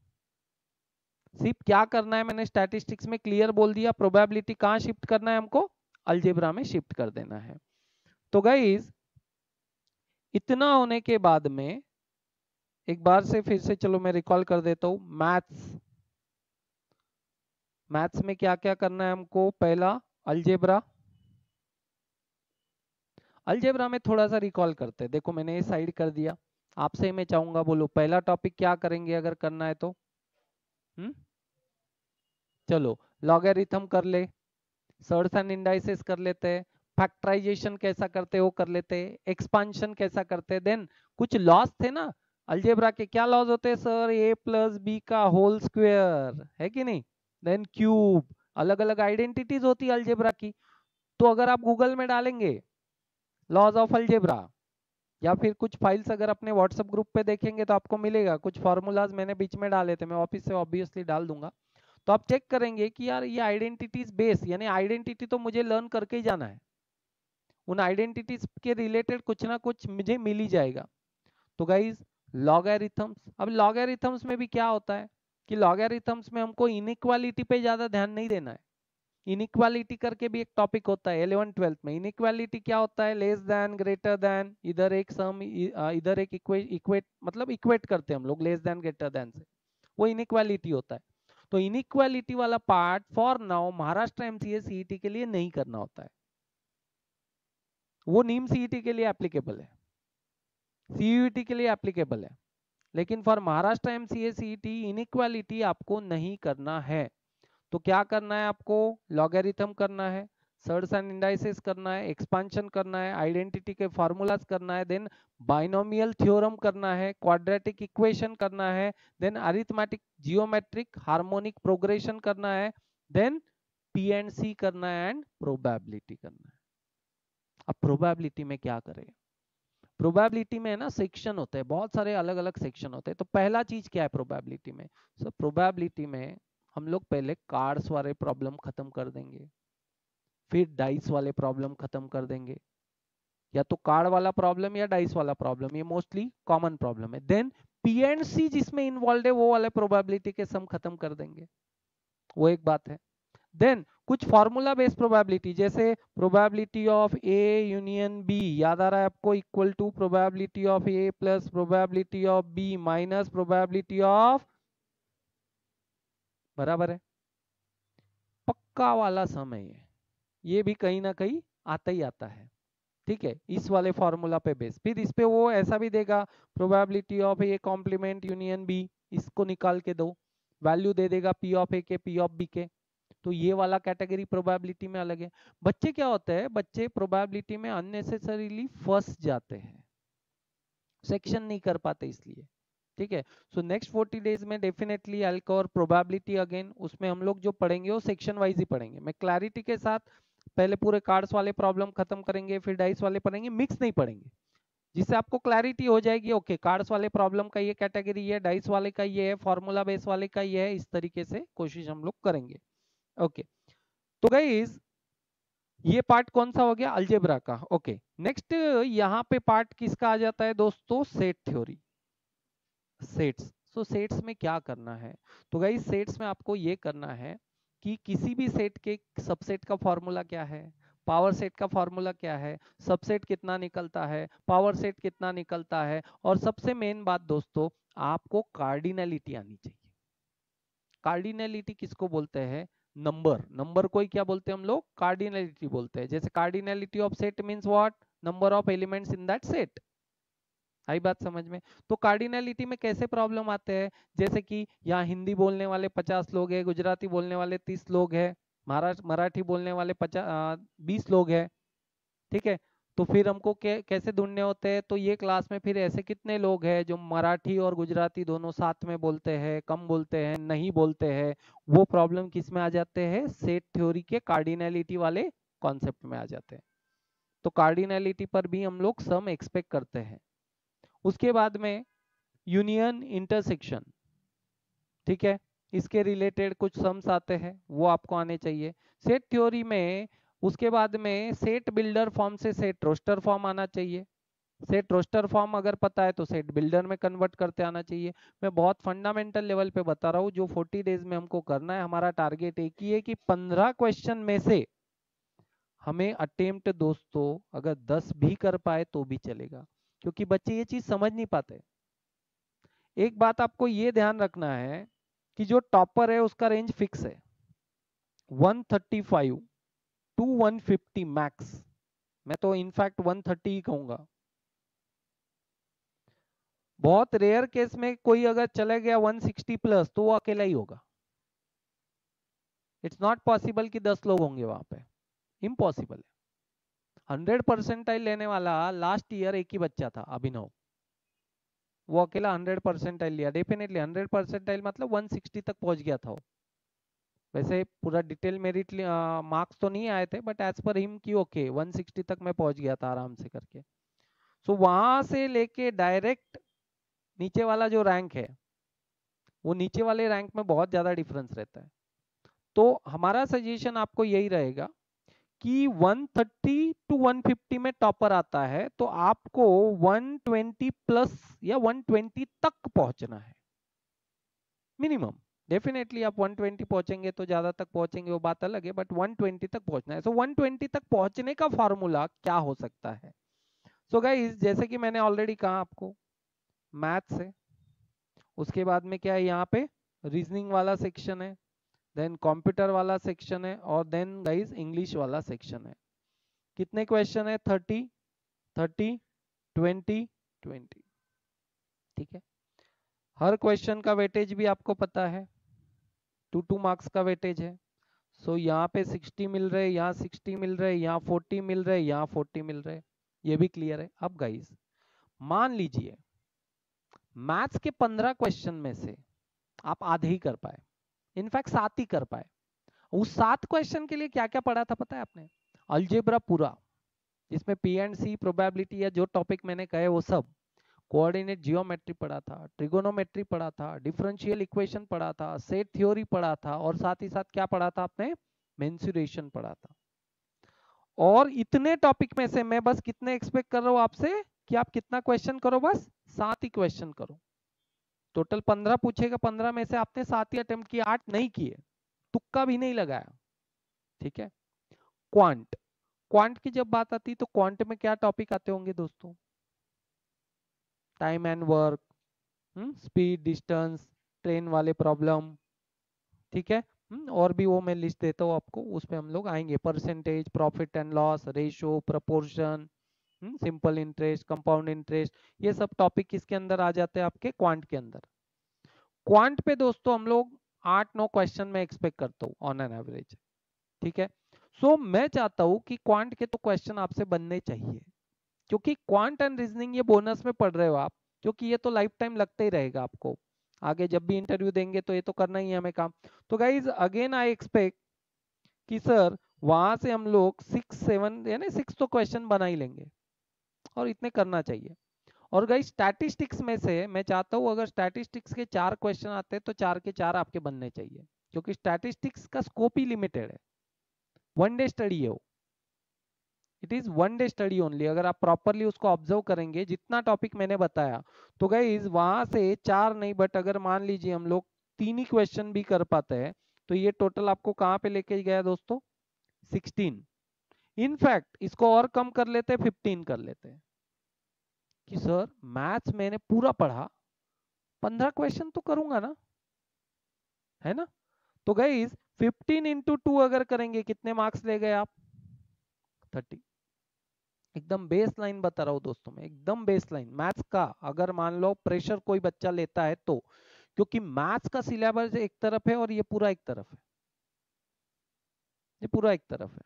सिर्फ क्या करना है, मैंने स्टैटिस्टिक्स में क्लियर बोल दिया, प्रोबेबिलिटी कहां शिफ्ट करना है हमको, अलजेब्रा में शिफ्ट कर देना है। तो गाइस, इतना होने के बाद में एक बार से फिर से चलो मैं रिकॉल कर देता हूं। मैथ्स में क्या क्या करना है हमको? पहला अलजेब्रा। अलजेब्रा में थोड़ा सा रिकॉल करते हैं। देखो मैंने ये साइड कर दिया, आपसे मैं चाहूंगा बोलो पहला टॉपिक क्या करेंगे अगर करना है तो? चलो लॉगरिथम कर ले, सर्ट्स एंड इंडाइसेस कर लेते हैं, फैक्टराइजेशन कैसा करते हैं वो कर लेते हैं, एक्सपांशन कैसा करते हैं। देन कुछ लॉस थे ना अलजेब्रा के, क्या लॉस होते हैं सर? ए प्लस बी का होल स्क्वायर, है कि नहीं? देन क्यूब, अलग अलग आइडेंटिटीज होती है अलजेब्रा की। तो अगर आप गूगल में डालेंगे लॉज ऑफ अलजेब्रा, या फिर कुछ फाइल्स अगर अपने व्हाट्सएप ग्रुप पे देखेंगे तो आपको मिलेगा। कुछ फॉर्मूलाज मैंने बीच में डाले थे, मैं वापस से ऑब्वियसली डाल दूंगा। तो आप चेक करेंगे कि यार ये आइडेंटिटीज बेस, यानी आइडेंटिटी तो मुझे लर्न करके ही जाना है, उन आइडेंटिटीज के रिलेटेड कुछ ना कुछ मुझे मिल ही जाएगा। तो गाइज लॉगरिथम्स, अब लॉगरिथम्स में भी क्या होता है कि लॉगरिथम्स में हमको इनइक्वालिटी पे ज्यादा ध्यान नहीं देना है। इनइक्वालिटी करके भी एक टॉपिक होता है 11th 12th में। इनइक्वालिटी क्या होता है? लेस देन, ग्रेटर देन, इधर एक सम, इधर एक इक्वेट, मतलब इक्वेट करते हैं हम लोग लेस देन ग्रेटर देन से, वो इनइक्वालिटी होता है। तो इनइक्वालिटी वाला part for now Maharashtra MCA CET के लिए नहीं करना होता है, वो नीम सीईटी के लिए एप्लीकेबल है, सीयूईटी के लिए एप्लीकेबल है, लेकिन for Maharashtra MCA CET inequality आपको नहीं करना है। तो क्या करना है आपको? लॉगरिथम करना है, सर्ट्स एंड इंडाइसेस करना है, एक्सपांशन करना है, आइडेंटिटी के फार्मूलाज करना है, देन बाइनोमियल थ्योरम करना है, क्वाड्रेटिक इक्वेशन करना है, then arithmetic geometric harmonic progression करना है, देन पीएनसी करना है एंड प्रोबेबिलिटी करना है। अब प्रोबेबिलिटी में क्या करें? प्रोबेबिलिटी में है ना सेक्शन होते हैं, बहुत सारे अलग अलग सेक्शन होते हैं। तो पहला चीज क्या है प्रोबेबिलिटी में? सो प्रोबेबिलिटी में हम लोग पहले कार्ड्स वाले प्रॉब्लम खत्म कर देंगे, फिर डाइस वाले प्रॉब्लम खत्म कर देंगे, या तो कार्ड वाला प्रॉब्लम या डाइस वाला प्रॉब्लम, ये मोस्टली कॉमन प्रॉब्लम है। देन पीएनसी जिसमें इन्वॉल्व है वो वाले प्रोबेबिलिटी के सम खत्म कर देंगे, वो एक बात है। देन कुछ फॉर्मूला बेस्ड प्रोबेबिलिटी, जैसे probability of A union B, याद आ रहा है आपको, equal to probability of A plus probability of B minus probability of, बराबर है। पक्का वाला सम है ये भी कहीं ना कहीं आता ही आता है, ठीक है, इस वाले फॉर्मूला पे बेस। फिर इस पे वो ऐसा भी देगा probability of A complement union B, इसको निकाल के दो, वैल्यू दे देगा पी ऑफ ए के पी ऑफ बी के। तो ये वाला कैटेगरी प्रोबेबिलिटी में अलग है। बच्चे क्या होता है, बच्चे प्रोबेबिलिटी में अननेसेसरीली फंस जाते हैं, सेक्शन नहीं कर पाते इसलिए, ठीक है। सो नेक्स्ट 40 डेज में definitely I will cover probability again. उसमें हम लोग जो पढ़ेंगे वो सेक्शन वाइज ही पढ़ेंगे, मैं क्लैरिटी के साथ पहले पूरे कार्ड्स वाले प्रॉब्लम खत्म करेंगे, फिर डाइस वाले पढ़ेंगे, मिक्स नहीं पढ़ेंगे, जिससे आपको क्लैरिटी हो जाएगी। ओके कार्ड्स वाले प्रॉब्लम का ये कैटेगरी है, डाइस वाले का ये है, फॉर्मूला बेस वाले का ये है, इस तरीके से कोशिश हम लोग करेंगे। ओके तो गाइस ये पार्ट कौन सा हो गया? अलजेब्रा का। ओके नेक्स्ट यहाँ पे पार्ट किसका आ जाता है दोस्तों? Set theory, sets. So sets में क्या करना है? तो गाइस सेट्स में आपको ये करना है कि किसी भी सेट के सबसेट का फॉर्मूला क्या है, पावर सेट का फॉर्मूला क्या है, सबसेट कितना निकलता है, पावर सेट कितना निकलता है, और सबसे मेन बात दोस्तों आपको कार्डिनलिटी आनी चाहिए। कार्डिनलिटी किसको बोलते हैं? नंबर, नंबर को ही क्या बोलते हैं हम लोग? कार्डिनलिटी बोलते हैं। जैसे cardinality of set means what? Number of elements in that set. आई बात समझ में? तो कार्डिनलिटी में कैसे प्रॉब्लम आते हैं? जैसे कि यहाँ हिंदी बोलने वाले 50 लोग हैं, गुजराती बोलने वाले 30 लोग हैं, मराठी बोलने वाले 20 लोग हैं, ठीक है। तो फिर हमको कैसे ढूंढने होते हैं, तो ये क्लास में फिर ऐसे कितने लोग हैं जो मराठी और गुजराती दोनों साथ में बोलते हैं, कम बोलते हैं, नहीं बोलते हैं, वो प्रॉब्लम किस में आ जाते हैं, सेट थ्योरी के कार्डिनैलिटी वाले कॉन्सेप्ट में आ जाते हैं। तो कार्डिनैलिटी पर भी हम लोग सम एक्सपेक्ट करते हैं। उसके बाद में यूनियन इंटरसेक्शन, ठीक है, इसके रिलेटेड कुछ सम्स आते हैं, वो आपको आने चाहिए सेट थ्योरी में। उसके बाद में सेट बिल्डर फॉर्म से सेट रोस्टर फॉर्म आना चाहिए। सेट रोस्टर फॉर्म अगर पता है तो सेट बिल्डर में कन्वर्ट करते आना चाहिए। मैं बहुत फंडामेंटल लेवल पे बता रहा हूँ, जो 40 डेज में हमको करना है। हमारा टारगेट एक ही है कि 15 क्वेश्चन में से हमें अटेम्प्ट दोस्तों अगर 10 भी कर पाए तो भी चलेगा, क्योंकि बच्चे ये चीज समझ नहीं पाते। एक बात आपको ये ध्यान रखना है कि जो टॉपर है उसका रेंज फिक्स है 135 टू 150 मैक्स। मैं तो इनफैक्ट 130 ही कहूंगा। बहुत रेयर केस में कोई अगर चले गया 160 प्लस तो वो अकेला ही होगा। इट्स नॉट पॉसिबल कि 10 लोग होंगे वहां पे, इम्पॉसिबल है। 100 परसेंटाइल लेने वाला लास्ट ईयर एक ही बच्चा था, अभिनव। वो अकेला 100 परसेंटाइल लिया। डेफिनेटली 100 परसेंटाइल मतलब 160 तक पहुंच गया था वो। वैसे पूरा डिटेल मेरिट मार्क्स तो नहीं आए थे, बट एज पर हिम की ओके 160 तक मैं पहुंच गया था आराम से करके। सो वहां से लेके डायरेक्ट नीचे वाला जो रैंक है, वो नीचे वाले रैंक में बहुत ज्यादा डिफरेंस रहता है। तो हमारा सजेशन आपको यही रहेगा कि 130 टू 150 में टॉपर आता है तो आपको 120 प्लस या 120 तक पहुंचना है मिनिमम। डेफिनेटली आप 120 पहुंचेंगे तो ज्यादा तक पहुंचेंगे, वो बात अलग है, बट 120 तक पहुंचना है। सो 120 तक पहुंचने का फॉर्मूला क्या हो सकता है? सो गाइस, जैसे कि मैंने ऑलरेडी कहा आपको, मैथ्स है, उसके बाद में क्या है, यहाँ पे रीजनिंग वाला सेक्शन है, देन कंप्यूटर वाला सेक्शन है, और देन गाइस इंग्लिश वाला सेक्शन है। कितने क्वेश्चन है? 30 30 20 20, ठीक है। हर क्वेश्चन का वेटेज भी आपको पता है, 2 मार्क्स का वेटेज है। सो यहाँ पे 60 मिल रहे, यहाँ 60 मिल रहे, यहाँ 40 मिल रहे, यहाँ 40 मिल रहे, ये भी क्लियर है। अब गाइस मान लीजिए मैथ्स के 15 क्वेश्चन में से आप आधे ही कर पाए, इनफैक्ट 7 ही कर पाए। उस 7 क्वेश्चन के लिए क्या क्या पढ़ा था पता है आपने? अलजेब्रा पूरा, जिसमें पी एंड सी, प्रोबेबिलिटी या जो टॉपिक मैंने कहे वो सब, कोऑर्डिनेट जियोमेट्री पढ़ा था, ट्रिगोनोमेट्री पढ़ा था, डिफरेंशियल इक्वेशन पढ़ा था, सेट थ्योरी पढ़ा था, और साथ ही साथ क्या पढ़ा था आपने? मेंसुरेशन पढ़ा था। और इतने टॉपिक में से मैं बस कितने एक्सपेक्ट कर रहा हूं आपसे कि आप कितना क्वेश्चन करो? बस 7 ही क्वेश्चन करो। टोटल 15 पूछेगा, 15 में से आपने 7 ही अटेम्प्ट किए, 8 नहीं किए, तुक्का भी नहीं लगाया, ठीक है। क्वांट, क्वांट की जब बात आती है तो क्वांट में क्या टॉपिक आते होंगे दोस्तों? Time and work, speed, distance, train वाले प्रॉब्लम, ठीक है। और भी वो मैं लिस्ट देता हूँ आपको, उसमें हम लोग आएंगे। Percentage, profit and loss, ratio, proportion, simple interest, compound interest, ये सब टॉपिक किसके अंदर आ जाते हैं? आपके क्वांट के अंदर। क्वांट पे दोस्तों हम लोग 8-9 क्वेश्चन में एक्सपेक्ट करता हूँ ऑन एन एवरेज, ठीक है। सो मैं चाहता हूँ कि क्वांट के तो क्वेश्चन आपसे बनने चाहिए, क्योंकि क्वांट एंड रीजनिंग ये बोनस में पढ़ रहे हो आप, क्योंकि ये तो लाइफ टाइम लगता ही रहेगा आपको। आगे जब भी इंटरव्यू देंगे तो ये तो करना ही है हमें काम। तो गाइज अगेन आई एक्सपेक्ट कि सर वहां से हम लोग 6-7 यानी 6 तो क्वेश्चन बना ही लेंगे, और इतने करना चाहिए। और गाइज स्टैटिस्टिक्स में से मैं चाहता हूँ अगर स्टैटिस्टिक्स के 4 क्वेश्चन आते हैं तो 4 के 4 आपके बनने चाहिए, क्योंकि स्टैटिस्टिक्स का स्कोप ही लिमिटेड है, 1 डे स्टडी है वो। It is 1 day study only. अगर आप प्रॉपरली उसको ऑब्जर्व करेंगे जितना टॉपिक मैंने बताया, तो गाइस वहां से 4 नहीं, बट अगर मान लीजिए हम लोग 3 ही क्वेश्चन भी कर पाते हैं तो ये टोटल आपको कहाँ पे लेके गया दोस्तों? 16। इनफैक्ट इसको और कम कर लेते हैं, 15 कर लेते हैं कि सर मैथ्स मैंने पूरा पढ़ा, 15 क्वेश्चन तो करूंगा ना, है ना। तो गाइस 15 इंटू 2 अगर करेंगे कितने मार्क्स ले गए आप? 30। एकदम बेस लाइन बता रहा हूँ दोस्तों, मैं एकदम बेस लाइन मैथ्स का। अगर मान लो प्रेशर कोई बच्चा लेता है तो, क्योंकि मैथ्स का सिलेबस एक तरफ है और ये पूरा एक तरफ है, ये पूरा एक तरफ है।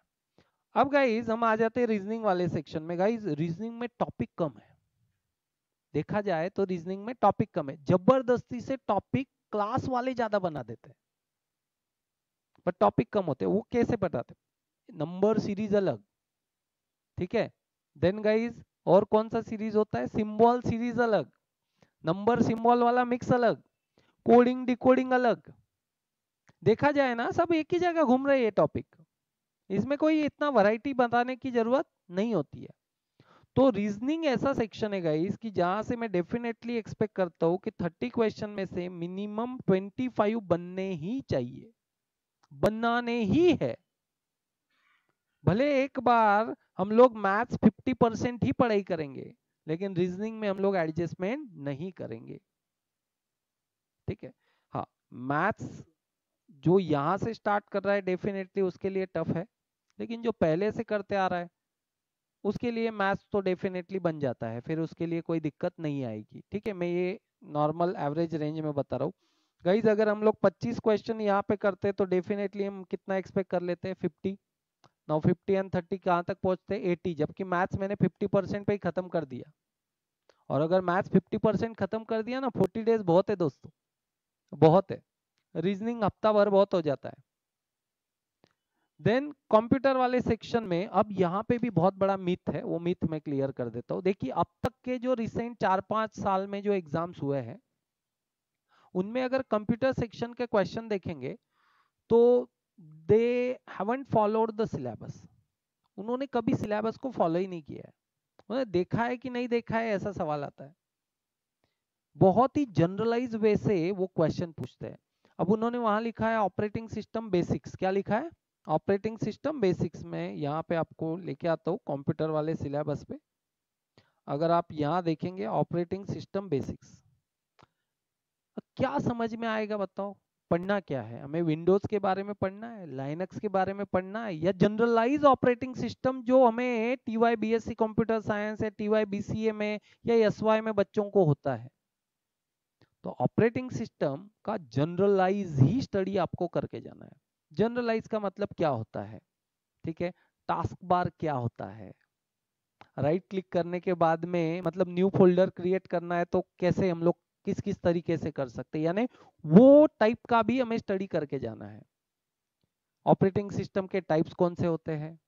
अब गाइज हम आ जाते हैं रीजनिंग वाले सेक्शन में। गाइज रीजनिंग में टॉपिक कम है, देखा जाए तो रीजनिंग में टॉपिक कम है। जबरदस्ती से टॉपिक क्लास वाले ज्यादा बना देते हैं, पर टॉपिक कम होते हैं। वो कैसे बताते हैं? नंबर सीरीज अलग, ठीक है। देन गाइज और कौन सा सीरीज होता है? सिंबल सीरीज अलग, नंबर सिंबल वाला मिक्स अलग, कोडिंग डिकोडिंग अलग। देखा जाए ना सब एक ही जगह घूम रहे हैं टॉपिक, इसमें कोई इतना वैरायटी बताने की जरूरत नहीं होती है। तो रीजनिंग ऐसा सेक्शन है गाइस कि जहां से मैं डेफिनेटली एक्सपेक्ट करता हूं कि 30 क्वेश्चन में से मिनिमम 25 बनने ही चाहिए, बनाने ही है। भले एक बार हम लोग मैथ्स 50% ही पढ़ाई करेंगे, लेकिन रीजनिंग में हम लोग एडजस्टमेंट नहीं करेंगे, ठीक है। हाँ, मैथ्स जो यहाँ से स्टार्ट कर रहा है डेफिनेटली उसके लिए टफ है, लेकिन जो पहले से करते आ रहा है उसके लिए मैथ्स तो डेफिनेटली बन जाता है, फिर उसके लिए कोई दिक्कत नहीं आएगी, ठीक है। मैं ये नॉर्मल एवरेज रेंज में बता रहा हूँ गाइज। अगर हम लोग 25 क्वेश्चन यहाँ पे करते हैं तो डेफिनेटली हम कितना एक्सपेक्ट कर लेते हैं? 50। नाउ 50 एंड 30 कहाँ तक पहुंचते हैं? 80। जबकि मैथ्स मैंने 50% पे ही खत्म कर दिया, और अगर मैथ्स 50% खत्म कर दिया ना, 40 डेज बहुत है दोस्तों, बहुत है। रीजनिंग हफ्ता भर बहुत हो जाता है। देन कंप्यूटर वाले सेक्शन में अब यहाँ पे भी बहुत बड़ा मिथ है, वो मिथ मैं क्लियर कर देता हूँ। देखिए अब तक के जो रिसेंट 4-5 साल में जो एग्जाम्स हुए हैं उनमें अगर कंप्यूटर सेक्शन के क्वेश्चन देखेंगे तो they haven't followed the syllabus. उन्होंने कभी सिलेबस को फॉलो ही नहीं किया है। उन्होंने देखा है कि नहीं देखा है, ऐसा सवाल आता है। बहुत ही जनरलाइज वे से वो क्वेश्चन पूछते हैं। अब उन्होंने वहां लिखा है ऑपरेटिंग सिस्टम बेसिक्स, क्या लिखा है? ऑपरेटिंग सिस्टम बेसिक्स में यहाँ पे आपको लेके आता हूँ कंप्यूटर वाले सिलेबस पे। अगर आप यहाँ देखेंगे ऑपरेटिंग सिस्टम बेसिक्स, क्या समझ में आएगा बताओ? पढ़ना क्या है हमें? विंडोज के बारे में पढ़ना है, लाइनक्स के बारे में पढ़ना है, या जनरलाइज ऑपरेटिंग सिस्टम जो हमें टीवाई बीएससी कंप्यूटर साइंस या टीवाई बीसीए में या एसवाई में बच्चों को होता है? तो ऑपरेटिंग सिस्टम का जनरलाइज ही स्टडी आपको करके जाना है। जनरलाइज का मतलब क्या होता है, ठीक है। टास्क बार क्या होता है, राइट क्लिक करने के बाद में मतलब न्यू फोल्डर क्रिएट करना है तो कैसे हम लोग किस किस तरीके से कर सकते हैं, यानी वो टाइप का भी हमें स्टडी करके जाना है। ऑपरेटिंग सिस्टम के टाइप्स कौन से होते हैं,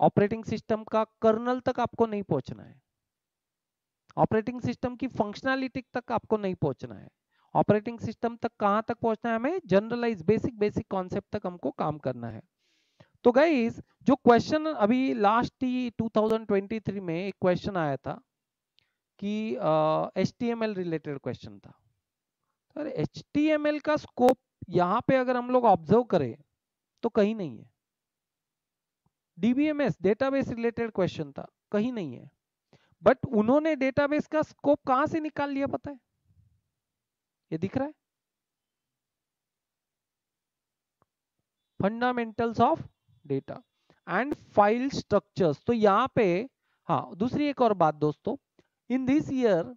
ऑपरेटिंग सिस्टम का कर्नल तक आपको नहीं पहुंचना है, ऑपरेटिंग सिस्टम की फंक्शनैलिटी तक आपको नहीं पहुंचना है। ऑपरेटिंग सिस्टम तक कहां तक पहुंचना है? हमें जनरलाइज बेसिक बेसिक कॉन्सेप्ट तक हमको काम करना है। तो गाइस जो क्वेश्चन अभी लास्ट ही 2023 में एक क्वेश्चन आया था कि HTML रिलेटेड क्वेश्चन था। तो HTML का स्कोप यहाँ पे अगर हम लोग ऑब्जर्व करें तो कहीं नहीं है। DBMS डेटाबेस रिलेटेड क्वेश्चन था, कहीं नहीं है। बट उन्होंने डेटाबेस का स्कोप कहां से निकाल लिया पता है? ये दिख रहा है, fundamentals of data and file structures. तो यहाँ पे हाँ दूसरी एक और बात दोस्तों, इन दिस ईयर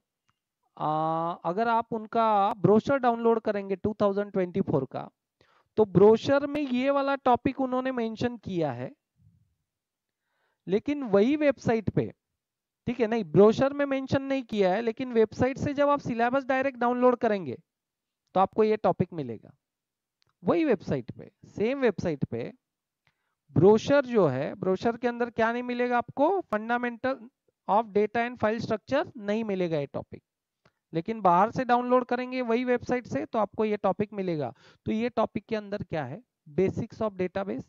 अगर आप उनका ब्रोशर डाउनलोड करेंगे 2024 का, तो ब्रोशर में ये वाला टॉपिक उन्होंने मेंशन किया है, लेकिन वही वेबसाइट पे, ठीक है, नहीं ब्रोशर में मेंशन नहीं किया है, लेकिन वेबसाइट से जब आप सिलेबस डायरेक्ट डाउनलोड करेंगे तो आपको ये टॉपिक मिलेगा वही वेबसाइट पे, सेम वेबसाइट पे। ब्रोशर जो है, ब्रोशर के अंदर क्या नहीं मिलेगा आपको? Fundamental of data and file structure नहीं मिलेगा ये टॉपिक, लेकिन बाहर से डाउनलोड करेंगे वही वेबसाइट से तो आपको ये टॉपिक मिलेगा। तो ये टॉपिक के अंदर क्या है? Basics of database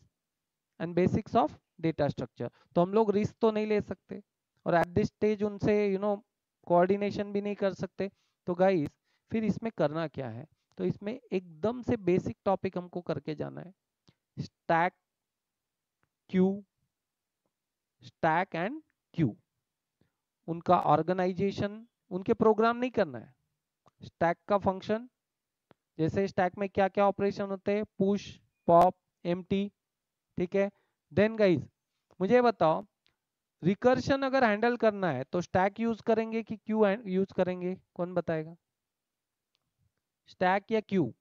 and basics of data structure. तो हम लोग रिस्क तो नहीं ले सकते और एट दिस स्टेज उनसे कोऑर्डिनेशन भी नहीं कर सकते। तो गाइस फिर इसमें करना क्या है? तो इसमें एकदम से बेसिक टॉपिक हमको करके जाना है, stack queue, stack and Q, उनका ऑर्गेनाइजेशन, उनके प्रोग्राम नहीं करना है। स्टैक का फंक्शन, जैसे स्टैक में क्या क्या ऑपरेशन होते हैं, पुश, पॉप, एम्प्टी, ठीक है। देन गाइस मुझे बताओ, रिकर्शन अगर हैंडल करना है तो स्टैक यूज करेंगे कि क्यू यूज करेंगे? कौन बताएगा? स्टैक या क्यू?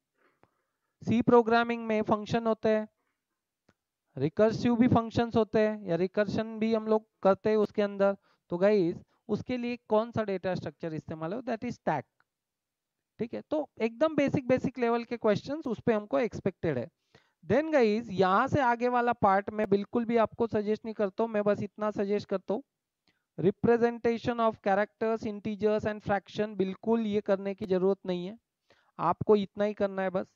सी प्रोग्रामिंग में फंक्शन होते हैं, रिकर्सिव भी फंक्शंस होते हैं या रिकर्शन भी हम लोग करते हैं उसके अंदर। तो गाइस उसके लिए कौन सा डेटा स्ट्रक्चर इस्तेमाल हो, दैट इज स्टैक। ठीक है, तो एकदम बेसिक बेसिक लेवल के क्वेश्चंस उस पे हमको एक्सपेक्टेड है। देन गाइस यहाँ से आगे वाला पार्ट मैं बिल्कुल भी आपको सजेस्ट नहीं करता हूँ, मैं बस इतना सजेस्ट करता हूँ, representation of characters, integers and fraction, बिल्कुल ये करने की जरूरत नहीं है, आपको इतना ही करना है बस,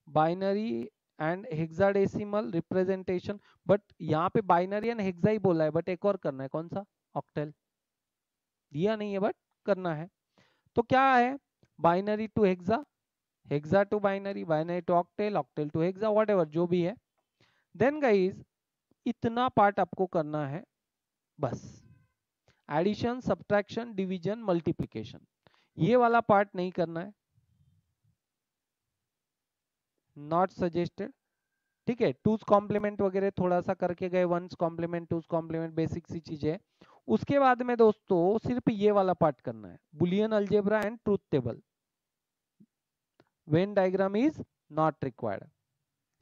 binary and hexadecimal representation. But यहाँ पे बाइनरी एंड हेक्सा ही बोला है, बट एक और करना है, कौन सा, ऑक्टेल, दिया नहीं है बट करना है। तो क्या है, binary to hexa, hexa to binary, binary to octal, octal to hexa, whatever जो भी है। देन गाइस इतना पार्ट आपको करना है बस, एडिशन, सब्ट्रैक्शन, डिवीजन, मल्टीप्लिकेशन, ये वाला पार्ट नहीं करना है, नॉट सजेस्टेड। ठीक है, टूज कॉम्प्लीमेंट वगैरह थोड़ा सा करके गए, one's complement, two's complement, basic सी चीजें। उसके बाद में दोस्तों सिर्फ ये वाला पार्ट करना है, Boolean algebra and truth table, Venn diagram is not required.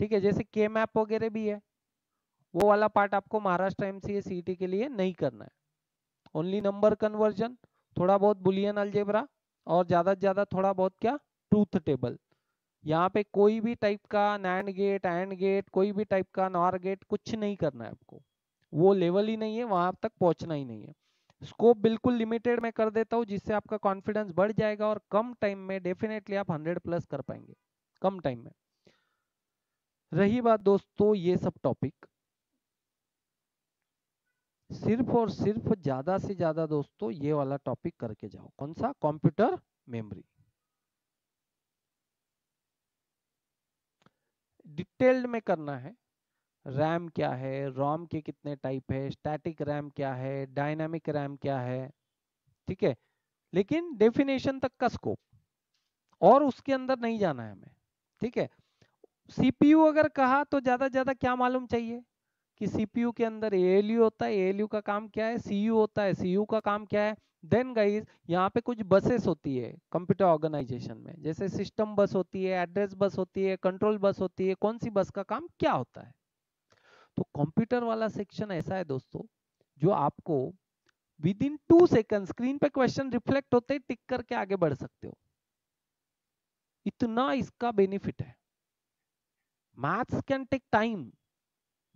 ठीक है, जैसे के मैप वगैरह भी है, वो वाला पार्ट आपको महाराष्ट्र एमसीए सीईटी के लिए नहीं करना है। ओनली नंबर कन्वर्जन, थोड़ा बहुत बुलियन अलजेब्रा, और ज्यादा से ज्यादा थोड़ा बहुत क्या, ट्रूथ टेबल। यहाँ पे कोई भी टाइप का नैंड गेट, एंड गेट, कोई भी टाइप का नॉर गेट कुछ नहीं करना है आपको, वो लेवल ही नहीं है, वहां तक पहुंचना ही नहीं है। स्कोप बिल्कुल लिमिटेड में कर देता हूँ, जिससे आपका कॉन्फिडेंस बढ़ जाएगा और कम टाइम में डेफिनेटली आप 100+ कर पाएंगे, कम टाइम में। रही बात दोस्तों ये सब टॉपिक, सिर्फ और सिर्फ ज्यादा से ज्यादा दोस्तों ये वाला टॉपिक करके जाओ, कौन सा, कंप्यूटर मेमोरी। डिटेल्ड में करना है, रैम क्या है, रोम के कितने टाइप है, स्टैटिक रैम क्या है, डायनामिक रैम क्या है। ठीक है, लेकिन डेफिनेशन तक का स्कोप, और उसके अंदर नहीं जाना है हमें। ठीक है, सीपीयू अगर कहा तो ज्यादा से ज्यादा क्या मालूम चाहिए कि सीपीयू के अंदर एएलयू होता है, एएलयू का काम क्या है, सीयू होता है, सीयू का काम क्या है। देन गाइस यहाँ पे कुछ बसेस होती है कंप्यूटर ऑर्गेनाइजेशन में, जैसे सिस्टम बस होती है, एड्रेस बस होती है, कंट्रोल बस होती है, कौन सी बस का काम क्या होता है। तो कंप्यूटर वाला सेक्शन ऐसा है दोस्तों, जो आपको विद इन 2 सेकंड स्क्रीन पे क्वेश्चन रिफ्लेक्ट होते ही टिक करके आगे बढ़ सकते हो, इतना इसका बेनिफिट है। Maths can take time,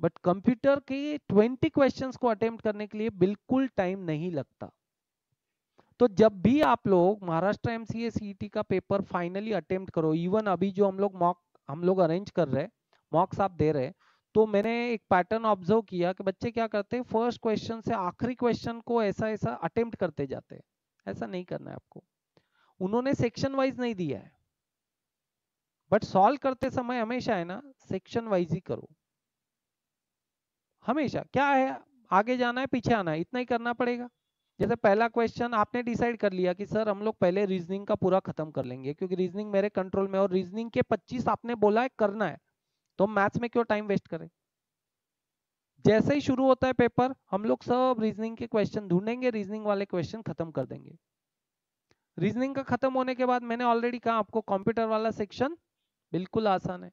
but computer के 20 क्वेश्चंस को अटेम्प्ट करने के लिए बिल्कुल टाइम नहीं लगता। तो जब भी आप लोग महाराष्ट्र एमसीए सीईटी का पेपर फाइनली अटेम्प्ट करो, इवन अभी जो हम लोग अरेंज कर रहे हैं, मॉक्स आप दे रहे हैं, तो मैंने एक पैटर्न ऑब्जर्व किया कि बच्चे क्या करते हैं, फर्स्ट क्वेश्चन से आखिरी क्वेश्चन को ऐसा ऐसा अटेम्प्ट करते जाते हैं। ऐसा नहीं करना है आपको, उन्होंने सेक्शन वाइज नहीं दिया है, बट सॉल्व करते समय हमेशा है ना सेक्शन वाइज ही करो। हमेशा क्या है, आगे जाना है पीछे आना है, इतना ही करना पड़ेगा। जैसे पहला क्वेश्चन आपने डिसाइड कर लिया कि सर हम लोग पहले रीजनिंग का पूरा खत्म कर लेंगे, क्योंकि रीजनिंग मेरे कंट्रोल में, और रीजनिंग के 25 आपने बोला है करना है, तो मैथ्स में क्यों टाइम वेस्ट करें। जैसे ही शुरू होता है पेपर, हम लोग सब रीजनिंग के क्वेश्चन ढूंढेंगे, रीजनिंग वाले क्वेश्चन खत्म कर देंगे। रीजनिंग का खत्म होने के बाद मैंने ऑलरेडी कहा आपको कंप्यूटर वाला सेक्शन बिल्कुल आसान है।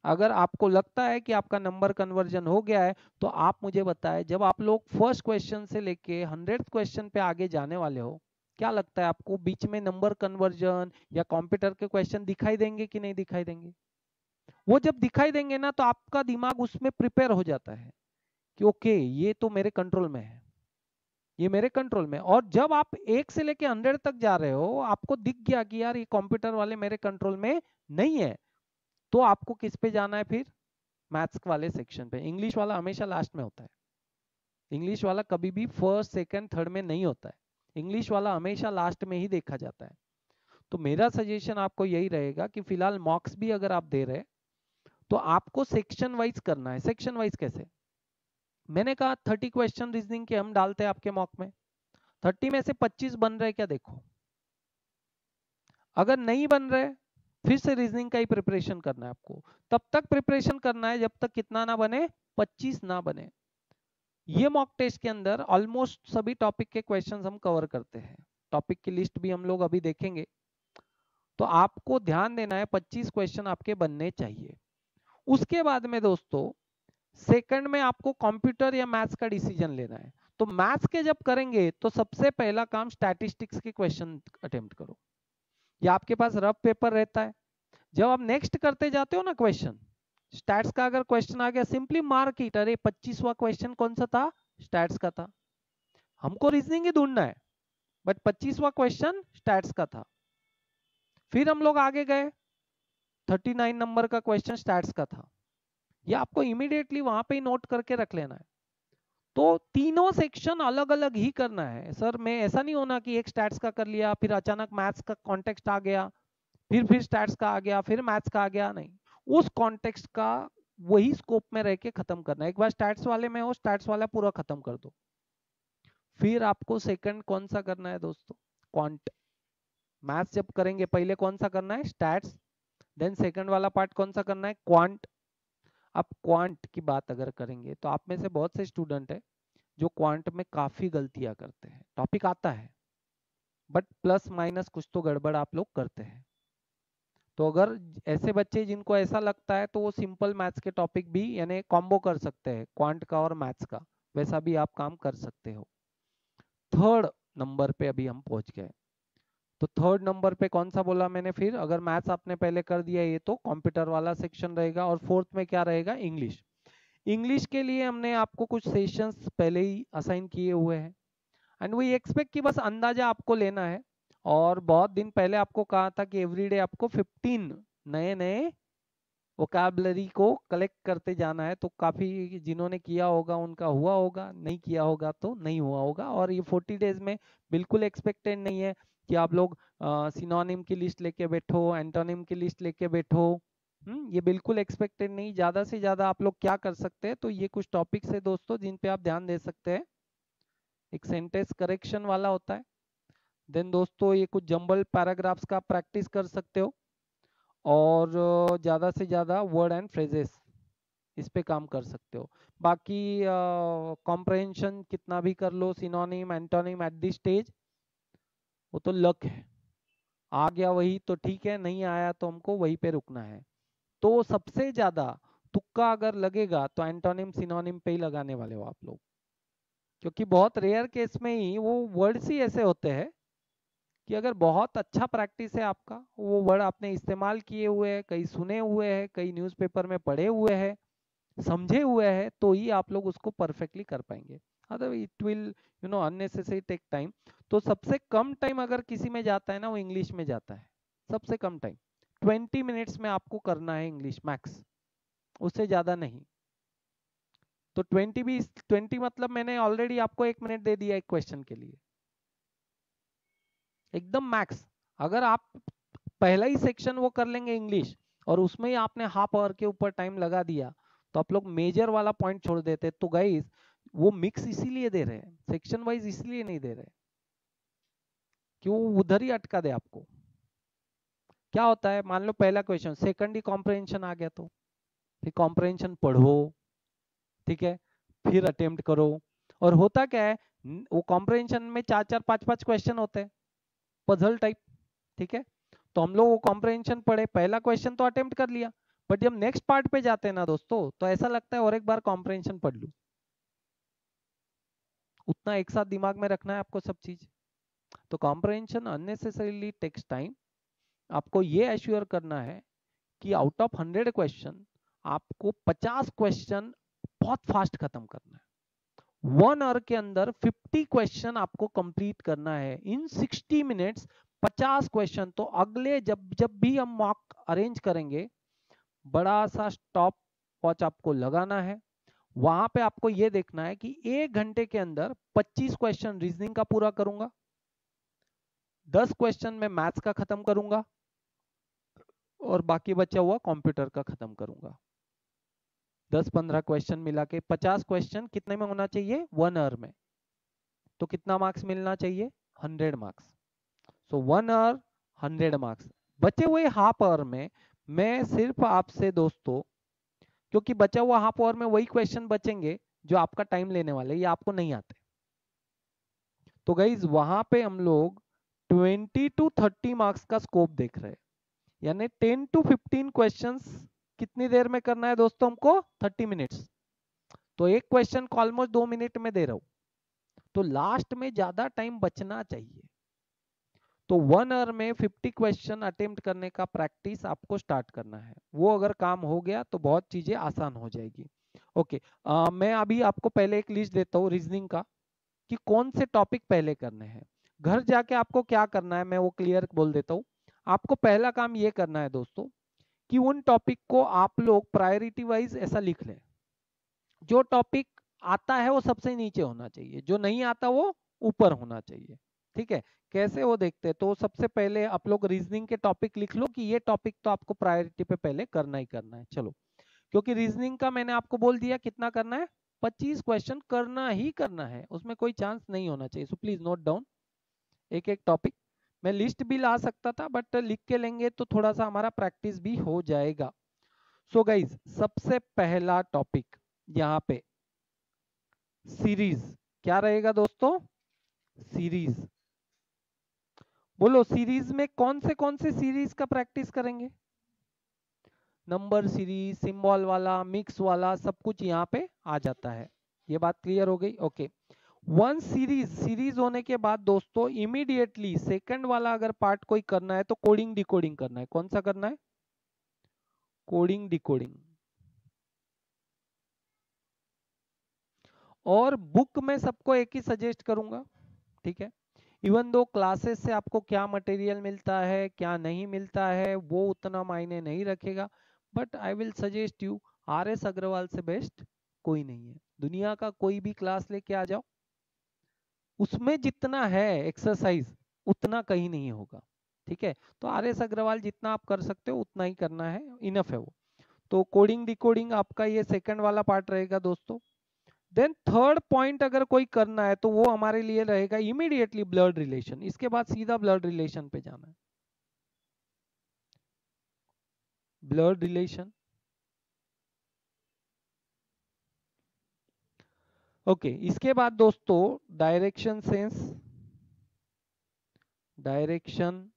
अगर आपको लगता है कि आपका नंबर कन्वर्जन हो गया है, तो आप मुझे बताएं, जब आप लोग फर्स्ट क्वेश्चन से लेके 100th क्वेश्चन पे आगे जाने वाले हो, क्या लगता है आपको बीच में नंबर कन्वर्जन या कंप्यूटर के क्वेश्चन दिखाई देंगे कि नहीं दिखाई देंगे। वो जब दिखाई देंगे ना, तो आपका दिमाग उसमें प्रिपेयर हो जाता है कि ओके ये तो मेरे कंट्रोल में है, ये मेरे कंट्रोल में। और जब आप 1 से लेके 100 तक जा रहे हो, आपको दिख गया कि यार ये कंप्यूटर वाले मेरे कंट्रोल में नहीं है, तो आपको किस पे जाना है फिर, मैथ्स वाले सेक्शन पे। इंग्लिश वाला हमेशा लास्ट में होता है, इंग्लिश वाला कभी भी फर्स्ट सेकंड थर्ड में नहीं होता है, इंग्लिश वाला हमेशा लास्ट में ही देखा जाता है। तो मेरा सजेशन आपको यही रहेगा कि फिलहाल मॉक्स भी अगर आप दे रहे, तो आपको सेक्शन वाइज करना है। सेक्शन वाइज कैसे, मैंने कहा 30 क्वेश्चन रीजनिंग के हम डालते हैं आपके मॉक में, 30 में से 25 बन रहे क्या देखो, अगर नहीं बन रहे फिर से रीजनिंग का ही प्रिपरेशन करना है आपको। तब तक प्रिपरेशन करना है जब तक कितना ना बने, 25 ना बने। ये मॉक टेस्ट के अंदर ऑलमोस्ट सभी टॉपिक के क्वेश्चंस हम कवर करते हैं, टॉपिक की लिस्ट भी हम लोग अभी देखेंगे। तो आपको ध्यान देना है 25 क्वेश्चन आपके बनने चाहिए। उसके बाद में दोस्तों सेकंड में आपको कंप्यूटर या मैथ्स का डिसीजन लेना है। तो मैथ्स के जब करेंगे तो सबसे पहला काम स्टैटिस्टिक्स के क्वेश्चन अटेम्प्ट करो, या आपके पास रफ पेपर रहता है। जब आप नेक्स्ट करते जाते हो ना क्वेश्चन, स्टैट्स का अगर क्वेश्चन आ गया, सिंपली मार्क इट, अरे 25वां क्वेश्चन कौन सा था, स्टैट्स का था। हमको रीजनिंग ही ढूंढना है, बट 25वां क्वेश्चन स्टैट्स का था। फिर हम लोग आगे गए, 39 नंबर का क्वेश्चन स्टैट्स का था। ये आपको इमीडिएटली वहां पे ही नोट करके रख लेना है। तो तीनों सेक्शन अलग अलग ही करना है सर। मैं ऐसा नहीं होना कि एक स्टैट्स का कर लिया, फिर अचानक मैथ्स का कॉन्टेक्स्ट आ गया, फिर स्टैट्स का आ गया, फिर मैथ्स का आ गया। नहीं, उस कॉन्टेक्स्ट का वही स्कोप में रह के खत्म करना है। एक बार स्टैट्स वाले में हो, स्टैट्स वाला पूरा खत्म कर दो। फिर आपको सेकंड कौन सा करना है दोस्तों, क्वांट। मैथ्स जब करेंगे पहले कौन सा करना है, स्टैट्स, देन सेकंड वाला पार्ट कौन सा करना है, क्वांट। अब क्वांट की बात अगर करेंगे तो आप में से बहुत से स्टूडेंट है जो क्वांट में काफी गलतियां करते हैं। टॉपिक आता है बट प्लस माइनस कुछ तो गड़बड़ आप लोग करते हैं। तो अगर ऐसे बच्चे जिनको ऐसा लगता है तो वो सिंपल मैथ्स के टॉपिक भी यानी कॉम्बो कर सकते हैं, क्वांट का और मैथ्स का, वैसा भी आप काम कर सकते हो। थर्ड नंबर पे अभी हम पहुंच गए। तो थर्ड नंबर पे कौन सा बोला मैंने, फिर अगर मैथ्स आपने पहले कर दिया ये तो कंप्यूटर वाला सेक्शन रहेगा, और फोर्थ में क्या रहेगा, इंग्लिश। इंग्लिश के लिए हमने आपको कुछ सेशंस पहले ही असाइन किए हुए हैं, एंड वी एक्सपेक्ट कि बस अंदाजा आपको लेना है। और बहुत दिन पहले आपको कहा था कि एवरीडे आपको 15 नए नए वोकैबुलरी को कलेक्ट करते जाना है। तो काफी जिन्होंने किया होगा उनका हुआ होगा, नहीं किया होगा तो नहीं हुआ होगा। और ये 40 डेज में बिल्कुल एक्सपेक्टेड नहीं है कि आप लोग सिनोनिम की लिस्ट लेके बैठो, एंटोनिम की लिस्ट लेके बैठो। ये बिल्कुल एक्सपेक्टेड नहीं। ज्यादा से ज्यादा आप लोग क्या कर सकते हैं, तो ये कुछ टॉपिक्स है दोस्तों जिन पे आप ध्यान दे सकते हैं। एक सेंटेंस करेक्शन वाला होता है, देन दोस्तों ये कुछ जंबल पैराग्राफ्स का प्रैक्टिस कर सकते हो, और ज़्यादा से ज़्यादा वर्ड एंड फ्रेजेस इस पे काम कर सकते हो। बाकी कॉम्प्रहेंशन कितना भी कर लो, synonym antonym at this stage वो तो लक है, आ गया वही तो ठीक है, नहीं आया तो हमको वहीं पे रुकना है। तो सबसे ज़्यादा तुक्का अगर लगेगा तो एंटोनिम सिनोनिम पे ही लगाने वाले हो आप लोग, क्योंकि बहुत रेयर केस में ही वो वर्ड्स ही ऐसे होते हैं कि अगर बहुत अच्छा प्रैक्टिस है आपका, वो वर्ड आपने इस्तेमाल किए हुए हैं, कहीं सुने हुए हैं, कहीं न्यूज़पेपर में पढ़े हुए हैं, समझे हुए हैं, तो ही आप लोग उसको परफेक्टली कर पाएंगे। Other it will unnecessary take time. तो सबसे कम टाइम अगर किसी में जाता है ना, वो इंग्लिश में जाता है। सबसे कम टाइम 20 मिनट्स में आपको करना है इंग्लिश मैक्स, उससे ज्यादा नहीं। तो 20 मतलब मैंने ऑलरेडी आपको 1 मिनट दे दिया एक क्वेश्चन के लिए, एकदम मैक्स। अगर आप पहला ही सेक्शन वो कर लेंगे इंग्लिश, और उसमें ही आपने हाफ आवर के ऊपर टाइम लगा दिया, तो आप लोग मेजर वाला पॉइंट छोड़ देते। तो गाइस वो मिक्स इसीलिए दे रहे हैं, सेक्शन वाइज इसलिए नहीं दे रहे कि वो उधर ही अटका दे आपको। क्या होता है, मान लो पहला क्वेश्चन, सेकंड ही कॉम्प्रहेंशन आ गया, तो फिर कॉम्प्रहेंशन पढ़ो, ठीक है, फिर अटेम्प्ट करो। और होता क्या है, वो कॉम्प्रहेंशन में 4-4 5-5 क्वेश्चन होते हैं, पजल टाइप, ठीक है। तो हम लोग वो कॉम्प्रहेंशन पढ़े, पहला क्वेश्चन तो अटेम्प्ट कर लिया, बट जब नेक्स्ट पार्ट पे जाते हैं ना दोस्तों, तो ऐसा लगता है और एक बार कॉम्प्रहेंशन पढ़ लूं। उतना एक साथ दिमाग में रखना है आपको सब चीज। तो कॉम्प्रहेंशन अननेसेसरीली टेक्स टाइम। आपको ये एश्योर करना है कि आउट ऑफ 100 क्वेश्चन आपको 50 क्वेश्चन बहुत फास्ट खत्म करना है। 1 आवर के अंदर 50 क्वेश्चन आपको कंप्लीट करना है इन 60 मिनट्स, 50 क्वेश्चन। तो अगले जब जब भी हम मॉक अरेंज करेंगे, बड़ा सा स्टॉप वॉच आपको लगाना है। वहां पे आपको ये देखना है कि 1 घंटे के अंदर 25 क्वेश्चन रीजनिंग का पूरा करूंगा, 10 क्वेश्चन में मैथ्स का खत्म करूंगा, और बाकी बचा हुआ कंप्यूटर का खत्म करूंगा। 10-15 क्वेश्चन मिला के 50 क्वेश्चन कितने में होना चाहिए, 1 आवर में। तो कितना मार्क्स मिलना चाहिए, 100 मार्क्स। So 1 our 100 marks. बचे हुए हाफ आवर में मैं सिर्फ आपसे दोस्तों, क्योंकि बचा हुआ हाफ आवर में वही क्वेश्चन बचेंगे जो आपका टाइम लेने वाले, ये आपको नहीं आते। तो गाइज वहां पे हम लोग 20 to 30 मार्क्स का स्कोप देख रहे हैं, यानी 10 to 15 क्वेश्चंस कितनी देर में करना है दोस्तों हमको, 30 मिनट्स। तो एक क्वेश्चन को ऑलमोस्ट 2 मिनट में दे रहा हूं, तो लास्ट में ज्यादा टाइम बचना चाहिए। तो 1 आवर में 50 क्वेश्चन अटेम्प्ट करने का प्रैक्टिस आपको स्टार्ट करना है। वो अगर काम हो गया तो बहुत चीजें आसान हो जाएगी। ओके, मैं अभी आपको पहले एक लिस्ट देता हूँ रीजनिंग का कि कौन से टॉपिक पहले करने हैं। घर जाके आपको क्या करना है मैं वो क्लियर बोल देता हूँ। आपको पहला काम ये करना है दोस्तों कि उन टॉपिक को आप लोग प्रायोरिटी वाइज ऐसा लिख लें। जो टॉपिक आता है वो सबसे नीचे होना चाहिए, जो नहीं आता वो ऊपर होना चाहिए। ठीक है, कैसे वो देखते हैं। तो सबसे पहले आप लोग रीजनिंग के टॉपिक लिख लो कि ये टॉपिक तो आपको प्रायोरिटी पे पहले करना ही करना है। चलो, क्योंकि रीजनिंग का मैंने आपको बोल दिया कितना करना है, 25 क्वेश्चन करना ही करना है, उसमें कोई चांस नहीं होना चाहिए। सो प्लीज नोट डाउन एक एक टॉपिक। मैं लिस्ट भी ला सकता था बट लिख के लेंगे तो थोड़ा सा हमारा प्रैक्टिस भी हो जाएगा। सो गाइज, सबसे पहला टॉपिक यहाँ पे सीरीज। क्या रहेगा दोस्तों? सीरीज। बोलो, सीरीज में कौन से सीरीज का प्रैक्टिस करेंगे? नंबर सीरीज, सिंबल वाला, मिक्स वाला, सब कुछ यहाँ पे आ जाता है। ये बात क्लियर हो गई? ओके, वन सीरीज होने के बाद दोस्तों इमीडिएटली सेकंड वाला अगर पार्ट कोई करना है तो कोडिंग डिकोडिंग करना है। कौन सा करना है? Coding decoding. और बुक में सबको एक ही सजेस्ट करूंगा, ठीक है। इवन दो क्लासेस से आपको क्या मटेरियल मिलता है क्या नहीं मिलता है वो उतना मायने नहीं रखेगा, but I will suggest you RS Agarwal से बेस्ट कोई नहीं है। दुनिया का कोई भी क्लास लेके आ जाओ, उसमें जितना है एक्सरसाइज उतना कहीं नहीं होगा। ठीक है, तो RS अग्रवाल जितना आप कर सकते हो उतना ही करना है, इनफ है वो। तो कोडिंग डिकोडिंग आपका ये सेकंड वाला पार्ट रहेगा दोस्तों। देन थर्ड पॉइंट अगर कोई करना है तो वो हमारे लिए रहेगा इमीडिएटली ब्लड रिलेशन। इसके बाद सीधा ब्लड रिलेशन पे जाना है। Blood relation, okay. इसके बाद दोस्तों डायरेक्शन सेंस, डायरेक्शन।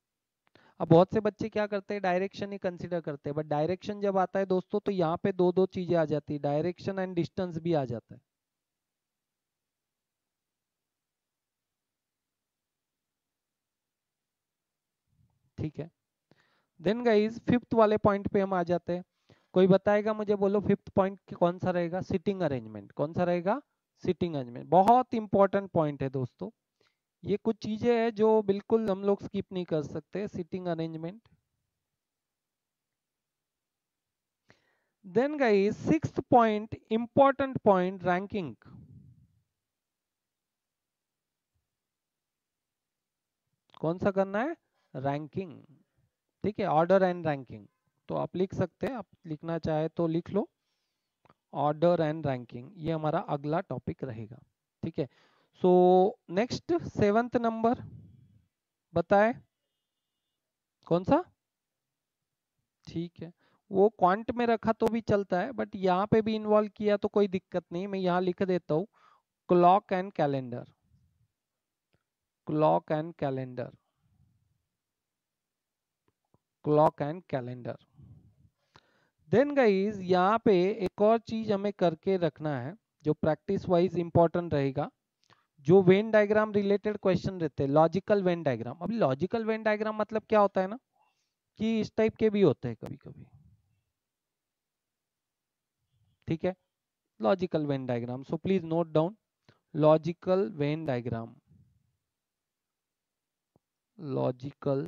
अब बहुत से बच्चे क्या करते हैं, डायरेक्शन ही कंसीडर करते हैं, बट डायरेक्शन जब आता है दोस्तों तो यहाँ पे दो दो चीजें आ जाती है, डायरेक्शन एंड डिस्टेंस भी आ जाता है। ठीक है, देन गाइस फिफ्थ वाले पॉइंट पे हम आ जाते हैं। कोई बताएगा मुझे, बोलो फिफ्थ पॉइंट कौन सा रहेगा? Sitting arrangement. कौन सा रहेगा? Sitting arrangement. बहुत इंपॉर्टेंट पॉइंट है दोस्तों, ये कुछ चीजें हैं जो बिल्कुल हम लोग स्किप नहीं कर सकते। Sitting arrangement. Then guys sixth point, important point, ranking. कौन सा करना है? रैंकिंग। ठीक है, ऑर्डर एंड रैंकिंग। तो आप लिख सकते हैं, आप लिखना चाहे तो लिख लो, ऑर्डर एंड रैंकिंग। ये हमारा अगला टॉपिक रहेगा। ठीक है, सो नेक्स्ट सेवंथ नंबर बताए कौन सा? ठीक है, वो क्वांट में रखा तो भी चलता है बट यहाँ पे भी इन्वॉल्व किया तो कोई दिक्कत नहीं। मैं यहाँ लिख देता हूँ clock and calendar. Clock and calendar, clock and calendar. Then guys यहाँ पे एक और चीज हमें करके रखना है जो प्रैक्टिस वाइज इंपॉर्टेंट रहेगा। जो वेन डायग्राम रिलेटेड क्वेश्चन रहते हैं, लॉजिकल वेन डायग्राम। अभी लॉजिकल वेन डायग्राम मतलब क्या होता है ना, कि इस टाइप के भी होते हैं कभी कभी। ठीक है, logical Venn diagram. So please note down logical Venn diagram. Logical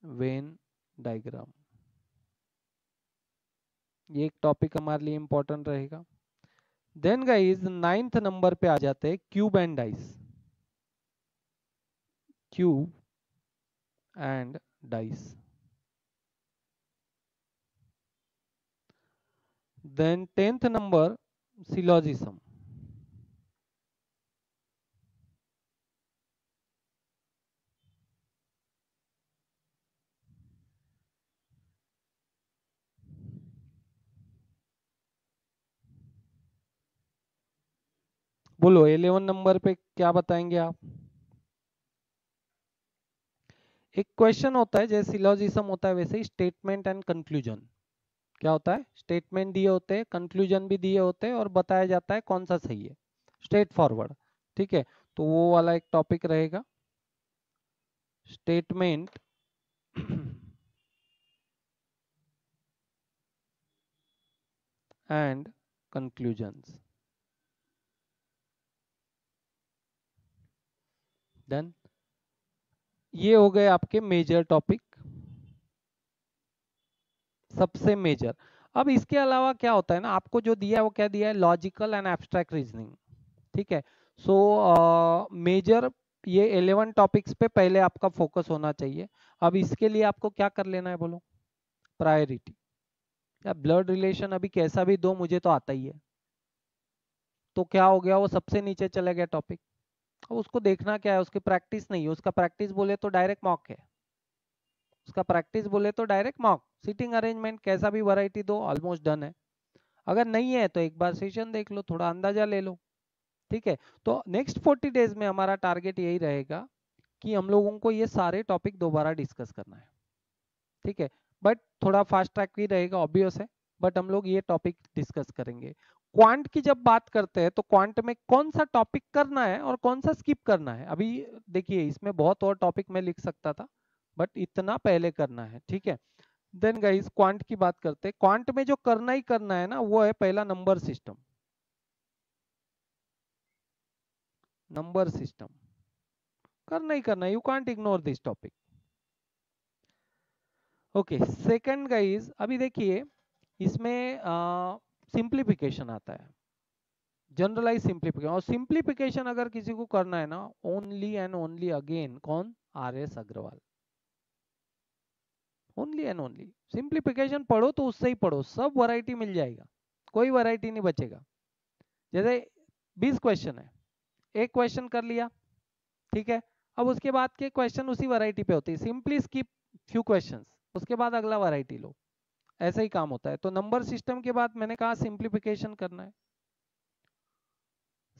Venn diagram, ये एक टॉपिक हमारे लिए इंपॉर्टेंट रहेगा। देन गाइस नाइन्थ नंबर पे आ जाते हैं cube and dice. Cube and dice. Then tenth number syllogism. बोलो 11 नंबर पे क्या बताएंगे आप? एक क्वेश्चन होता है जैसे सिलोजिज्म होता है वैसे ही स्टेटमेंट एंड कंक्लूजन। क्या होता है, स्टेटमेंट दिए होते हैं, कंक्लूजन भी दिए होते हैं और बताया जाता है कौन सा सही है, स्ट्रेट फॉरवर्ड। ठीक है, तो वो वाला एक टॉपिक रहेगा, स्टेटमेंट एंड कंक्लूजन्स। देन ये हो गए आपके मेजर टॉपिक, सबसे मेजर। अब इसके अलावा क्या होता है ना, आपको जो दिया है वो क्या दिया है, लॉजिकल एंड एब्स्ट्रैक्ट रीजनिंग। ठीक है, सो मेजर ये 11 टॉपिक्स पे पहले आपका फोकस होना चाहिए। अब इसके लिए आपको क्या कर लेना है बोलो, प्रायोरिटी। या ब्लड रिलेशन अभी कैसा भी दो, मुझे तो आता ही है, तो क्या हो गया, वो सबसे नीचे चला गया टॉपिक। अब उसको देखना क्या है, उसकी प्रैक्टिस नहीं है, उसका प्रैक्टिस बोले तो डायरेक्ट मॉक है, उसका प्रैक्टिस बोले तो डायरेक्ट मॉक, सीटिंग अरेंजमेंट कैसा भी वैरायटी दो ऑलमोस्ट डन है। अगर नहीं है तो एक बार सेशन देख लो, थोड़ा अंदाजा ले लो। ठीक है, तो नेक्स्ट 40 डेज में हमारा टारगेट यही रहेगा कि हम लोगों को ये सारे टॉपिक दोबारा डिस्कस करना है। ठीक है, बट थोड़ा फास्ट ट्रैक भी रहेगा, ऑब्वियस है, बट हम लोग ये टॉपिक डिस्कस करेंगे। क्वांट की जब बात करते हैं तो क्वांट में कौन सा टॉपिक करना है और कौन सा स्किप करना है, अभी देखिए इसमें बहुत और टॉपिक मैं लिख सकता था, बट इतना पहले करना है। ठीक है, देन गाइस क्वांट की बात करते हैं। क्वांट में जो करना ही करना है ना, वो है पहला नंबर सिस्टम। नंबर सिस्टम करना ही करना है, you can't ignore this topic. Okay, second guys अभी देखिए इसमें सिंप्लीफिकेशन आता है, जनरलाइज सिंप्लीफिकेशन। और सिंप्लीफिकेशन अगर किसी को करना है ना, ओनली एंड ओनली अगेन कौन, R S Agarwal. Only and only simplification पढ़ो तो उससे ही पढ़ो, सब वैरायटी मिल जाएगा, कोई वैरायटी नहीं बचेगा। जैसे 20 क्वेश्चन है, एक क्वेश्चन कर लिया, ठीक है, अब उसके बाद के क्वेश्चन उसी वैरायटी पे होते हैं, सिंपली स्किप फ्यू क्वेश्चंस, उसके बाद अगला वैरायटी लो, ऐसा ही काम होता है। तो नंबर सिस्टम के बाद मैंने कहा सिंप्लीफिकेशन करना है,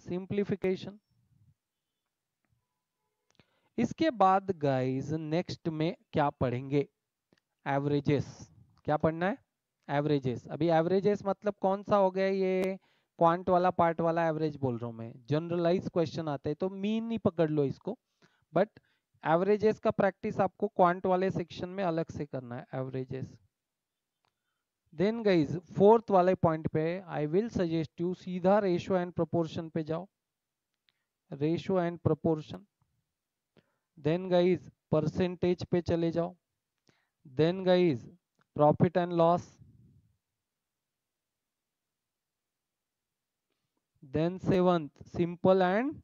सिंप्लीफिकेशन। इसके बाद गाइस नेक्स्ट में क्या पढ़ेंगे, एवरेजेस। क्या पढ़ना है, एवरेजेस। अभी एवरेजेस मतलब कौन सा हो गया, ये क्वांट वाला पार्ट वाला एवरेज बोल रहा हूं मैं, जनरलाइज क्वेश्चन आते हैं तो मीन ही पकड़ लो इसको, बट एवरेजेस का प्रैक्टिस आपको क्वांट वाले सेक्शन में अलग से करना है, एवरेजेस। देन गाइज फोर्थ वाले पॉइंट पे आई विल सजेस्ट यू सीधा रेशियो एंड प्रोपोर्शन पे जाओ, ratio and proportion. Then guys percentage पे चले जाओ, then guys profit and loss, then seventh simple and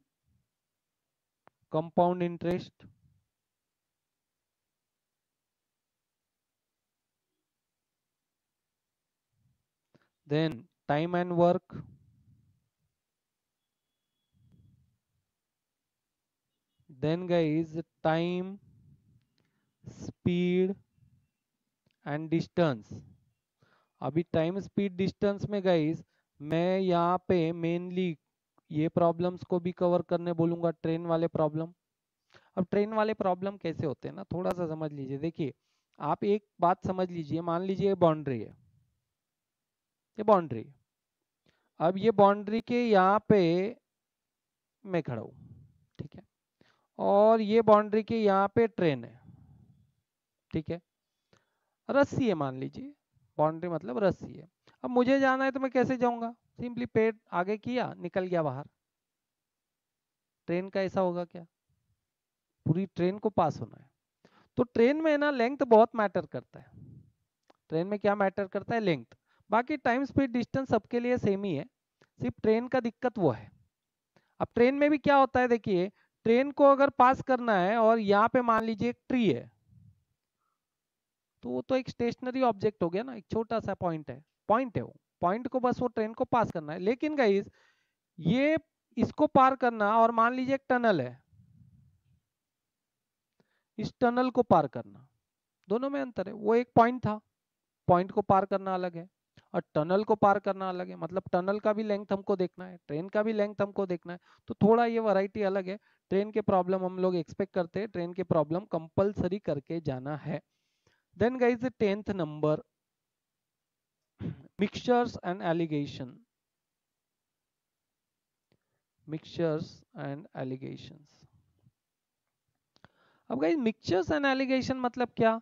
compound interest, then time and work, then guys time, speed and distance. अभी time speed distance में guys मैं यहाँ पे mainly ये problems को भी कवर करने बोलूंगा, ट्रेन वाले प्रॉब्लम। अब ट्रेन वाले प्रॉब्लम कैसे होते हैं ना, थोड़ा सा समझ लीजिए। देखिए आप एक बात समझ लीजिए, मान लीजिए बाउंड्री है, ये बाउंड्री, अब ये बाउंड्री के यहाँ पे मैं खड़ा हूँ, ठीक है, और ये बाउंड्री के यहाँ पे ट्रेन है, ठीक है, रस्सी है मान लीजिए, बाउंड्री मतलब रस्सी है। अब मुझे जाना है तो मैं कैसे जाऊंगा, सिंपली पेड़ आगे किया, निकल गया बाहर। ट्रेन का ऐसा होगा क्या, पूरी ट्रेन को पास होना है। तो ट्रेन में ना लेंथ बहुत मैटर करता है, ट्रेन में क्या मैटर करता है, लेंथ। बाकी टाइम स्पीड डिस्टेंस सबके लिए सेम ही है, सिर्फ ट्रेन का दिक्कत वो है। अब ट्रेन में भी क्या होता है, देखिए ट्रेन को अगर पास करना है और यहाँ पे मान लीजिए एक ट्री है, तो वो तो एक स्टेशनरी ऑब्जेक्ट हो गया ना, एक छोटा सा पॉइंट है, पॉइंट है वो, पॉइंट को बस वो ट्रेन को पास करना है। लेकिन गाइस ये इसको पार करना, और मान लीजिए एक टनल है, इस टनल को पार करना, दोनों में अंतर है। वो एक पॉइंट था, पॉइंट को पार करना अलग है, और टनल को पार करना अलग है, मतलब टनल का भी लेंथ हमको देखना है, ट्रेन का भी लेंथ हमको देखना है, तो थोड़ा ये वैरायटी अलग है। ट्रेन के प्रॉब्लम हम लोग एक्सपेक्ट करते हैं, ट्रेन के प्रॉब्लम कंपलसरी करके जाना है। Then guys 10th number, mixtures and alligation, mixtures and alligations. अब गाइस मिक्सचर्स एंड एलिगेशन मतलब क्या?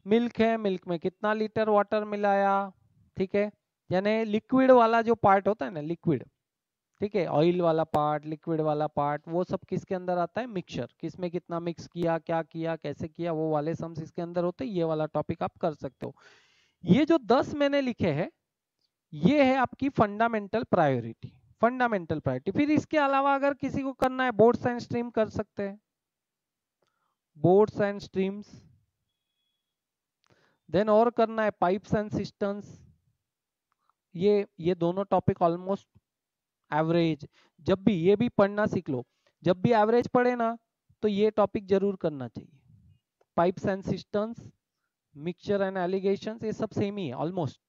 मिल्क है, मिल्क में कितना लीटर वाटर मिलाया, ठीक है, यानी लिक्विड वाला जो पार्ट होता है ना, लिक्विड, ठीक है, ऑयल वाला पार्ट, लिक्विड वाला पार्ट, वो सब किसके अंदर आता है? मिक्सचर। किसमें कितना मिक्स किया, क्या किया, कैसे किया, वो वाले सम्स इसके अंदर होते हैं। ये वाला टॉपिक आप कर सकते हो। ये जो 10 मैंने लिखे हैं, ये है आपकी फंडामेंटल प्रायोरिटी, फंडामेंटल प्रायोरिटी। फिर इसके अलावा अगर किसी को करना है बोर्ड्स एंड स्ट्रीम कर सकते हैं, बोर्ड्स एंड स्ट्रीम्स। देन और करना है पाइप्स एंड सिस्टम्स। ये दोनों टॉपिक ऑलमोस्ट एवरेज, जब भी ये भी पढ़ना सीख लो, जब भी एवरेज पढ़े ना तो ये टॉपिक जरूर करना चाहिए। Pipes and systems, mixture and allegations, ये सब सेम ही है ऑलमोस्ट,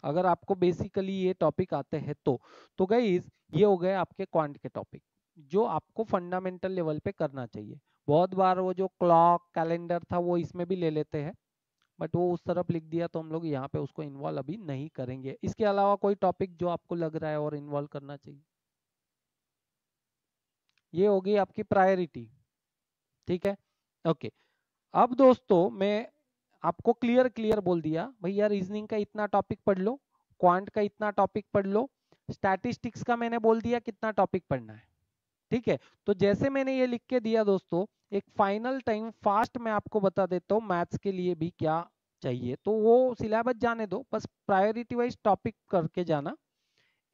अगर आपको बेसिकली ये टॉपिक आते हैं तो गाइस ये हो गए आपके क्वांट के टॉपिक जो आपको फंडामेंटल लेवल पे करना चाहिए। बहुत बार वो जो क्लॉक कैलेंडर था वो इसमें भी ले लेते हैं, बट वो उस तरफ लिख दिया तो हम लोग यहाँ पे उसको इन्वॉल्व अभी नहीं करेंगे। इसके अलावा कोई टॉपिक जो आपको लग रहा है और इन्वॉल्व करना चाहिए? ये होगी आपकी प्रायोरिटी, ठीक है, ओके। अब दोस्तों मैं आपको क्लियर क्लियर बोल दिया भैया, रीजनिंग का इतना टॉपिक पढ़ लो, क्वांट का इतना टॉपिक पढ़ लो, स्टैटिस्टिक्स का मैंने बोल दिया कितना टॉपिक पढ़ना है, ठीक है। तो जैसे मैंने ये लिख के दिया दोस्तों, एक फाइनल टाइम फास्ट मैं आपको बता देता हूँ मैथ्स के लिए भी क्या चाहिए। तो वो सिलेबस जाने दो, बस प्रायोरिटी वाइज टॉपिक करके जाना।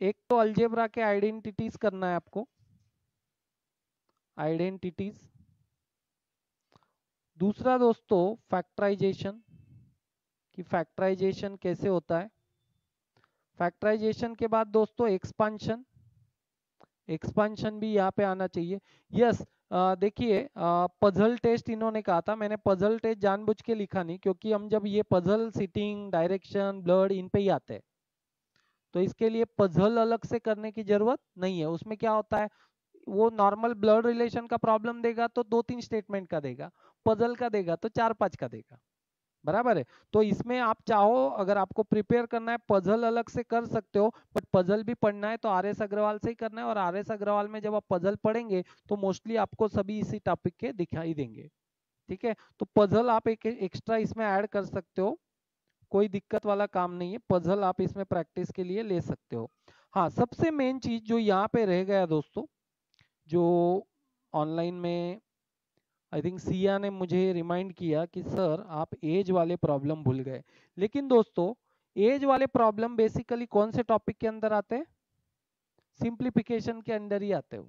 एक तो अलजेब्रा के आइडेंटिटीज करना है आपको, आइडेंटिटीज। दूसरा दोस्तों फैक्टराइजेशन, कि फैक्टराइजेशन कैसे होता है। फैक्टराइजेशन के बाद दोस्तों एक्सपांशन, एक्सपांशन भी यहाँ पे आना चाहिए। यस, देखिए पजल टेस्ट इन्होंने कहा था, मैंने पजल टेस्ट जानबूझ के लिखा नहीं क्योंकि हम जब ये puzzle sitting direction blood in पे ही आते हैं, तो इसके लिए पजल अलग से करने की जरूरत नहीं है। उसमें क्या होता है, वो नॉर्मल ब्लड रिलेशन का प्रॉब्लम देगा तो 2-3 स्टेटमेंट का देगा, पजल का देगा तो 4-5 का देगा, बराबर है। तो इसमें आप चाहो अगर आपको प्रिपेयर करना है पजल अलग से कर सकते हो, बट पजल भी पढ़ना है तो आर एस अग्रवाल से ही करना है। और आर एस अग्रवाल में जब आप पजल पढ़ेंगे तो मोस्टली आपको सभी इसी टॉपिक के दिखाई देंगे, ठीक है। तो पजल आप एक एक्स्ट्रा इसमें ऐड कर सकते हो, कोई दिक्कत वाला काम नहीं है, पजल आप इसमें प्रैक्टिस के लिए ले सकते हो। हाँ, सबसे मेन चीज जो यहाँ पे रह गया दोस्तों, जो ऑनलाइन में आई थिंक सिया ने मुझे रिमाइंड किया कि सर आप एज वाले प्रॉब्लम भूल गए। लेकिन दोस्तों एज वाले प्रॉब्लम बेसिकली कौन से टॉपिक के अंदर आते हैं? सिंप्लीफिकेशन के अंदर ही आते हो।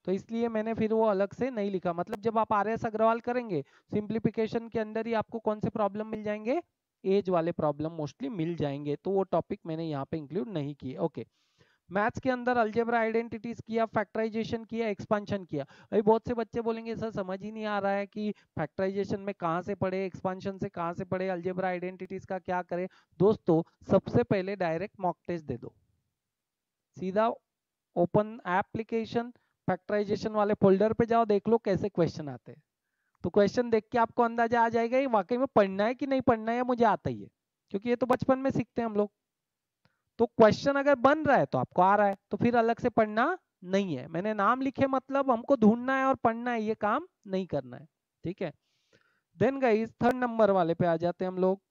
तो इसलिए मैंने फिर वो अलग से नहीं लिखा। मतलब जब आप आर एस अग्रवाल करेंगे सिंप्लीफिकेशन के अंदर ही आपको कौन से प्रॉब्लम मिल जाएंगे? एज वाले प्रॉब्लम मोस्टली मिल जाएंगे, तो वो टॉपिक मैंने यहाँ पे इंक्लूड नहीं किए। ओके, मैथ्स के अंदर अलजेब्रा आइडेंटिटीज किया, फैक्टराइजेशन किया, एक्सपांशन किया। अभी बहुत से बच्चे बोलेंगे सर समझ ही नहीं आ रहा है कि फैक्टराइजेशन में कहाँ से पढ़े, एक्सपांशन से कहाँ से पढ़े, अलजेब्रा आइडेंटिटीज का क्या करें। दोस्तों सबसे पहले डायरेक्ट मॉक टेस्ट दे दो, सीधा ओपन एप्लीकेशन फैक्टराइजेशन वाले फोल्डर पे जाओ, देख लो कैसे क्वेश्चन आते हैं। तो क्वेश्चन देख के आपको अंदाजा आ जाएगा ये वाकई में पढ़ना है कि नहीं पढ़ना है, मुझे आता ही है, क्योंकि ये तो बचपन में सीखते हैं हम लोग। तो क्वेश्चन अगर बन रहा है तो आपको आ रहा है, तो फिर अलग से पढ़ना नहीं है। मैंने नाम लिखे मतलब हमको ढूंढना है और पढ़ना है, ये काम नहीं करना है, ठीक है। देन गाइस थर्ड नंबर वाले पे आ जाते हैं हम लोग।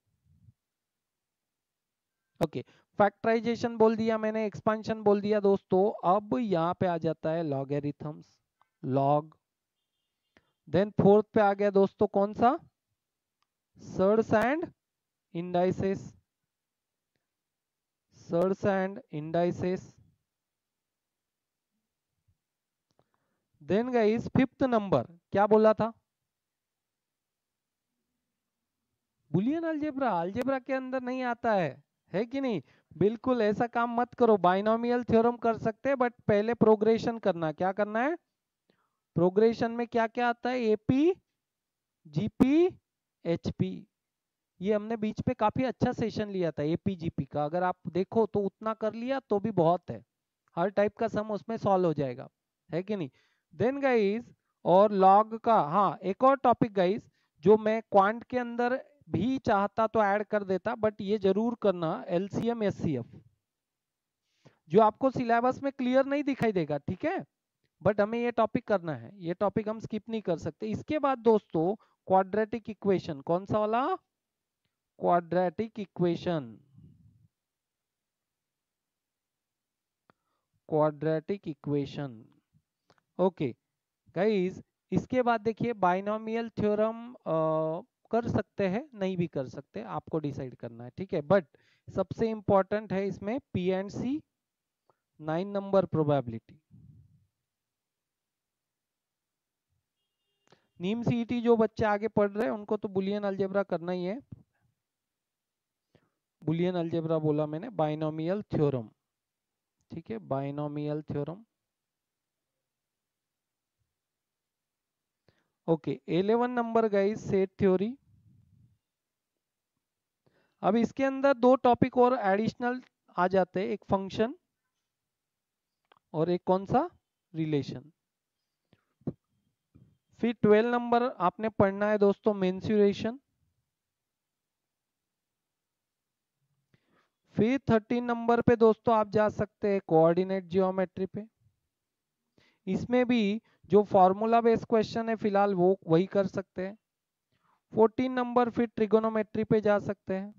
ओके, फैक्टराइजेशन बोल दिया मैंने, एक्सपांशन बोल दिया दोस्तों। अब यहाँ पे आ जाता है लॉगरिथम्स, लॉग। देन फोर्थ पे आ गया दोस्तों कौन सा? Surds and indices, surds and indices. Then guys fifth number क्या बोला था? बुलियन अलजेब्रा, अलजेब्रा के अंदर नहीं आता है कि नहीं? बिल्कुल ऐसा काम मत करो। बाइनोमियल थ्योरम कर सकते हैं बट पहले प्रोग्रेशन करना। क्या करना है? प्रोग्रेशन में क्या क्या आता है? AP, GP, HP. ये हमने बीच पे काफी अच्छा सेशन लिया था एपी जीपी का, अगर आप देखो तो उतना कर लिया तो भी बहुत है, हर टाइप का सम उसमें सॉल्व हो जाएगा, है कि नहीं? देन गाइस और लॉग का, हाँ एक और टॉपिक गाइस जो मैं क्वांट के अंदर भी चाहता तो ऐड कर देता, बट ये जरूर करना एलसीएम एचसीएफ, जो आपको सिलेबस में क्लियर नहीं दिखाई देगा, ठीक है, बट हमें ये टॉपिक करना है, ये टॉपिक हम स्किप नहीं कर सकते। इसके बाद दोस्तों क्वाड्रेटिक इक्वेशन, कौन सा वाला, quadratic equation, quadratic equation. Okay guys, इसके बाद देखिए बाइनोमियल थ्योरम कर सकते हैं, नहीं भी कर सकते, आपको डिसाइड करना है, ठीक है, बट सबसे इंपॉर्टेंट है इसमें P and C, 9 number probability. NIMCET जो बच्चे आगे पढ़ रहे हैं उनको तो बुलियन अलजेब्रा करना ही है, बुलियन अलजेब्रा बोला मैंने, बाइनोमियल थ्योरम, ठीक है, binomial theorem. Okay 11 number guys set theory. अब इसके अंदर दो टॉपिक और एडिशनल आ जाते हैं, एक फंक्शन और एक कौन सा, रिलेशन। फिर 12 नंबर आपने पढ़ना है दोस्तों मेंसुरेशन। फिर 13 नंबर पे दोस्तों आप जा सकते हैं कोऑर्डिनेट जियोमेट्री पे, इसमें भी जो फॉर्मूला बेस्ड क्वेश्चन है फिलहाल वो वही कर सकते हैं। 14 नंबर फिर ट्रिगोनोमेट्री पे जा सकते हैं।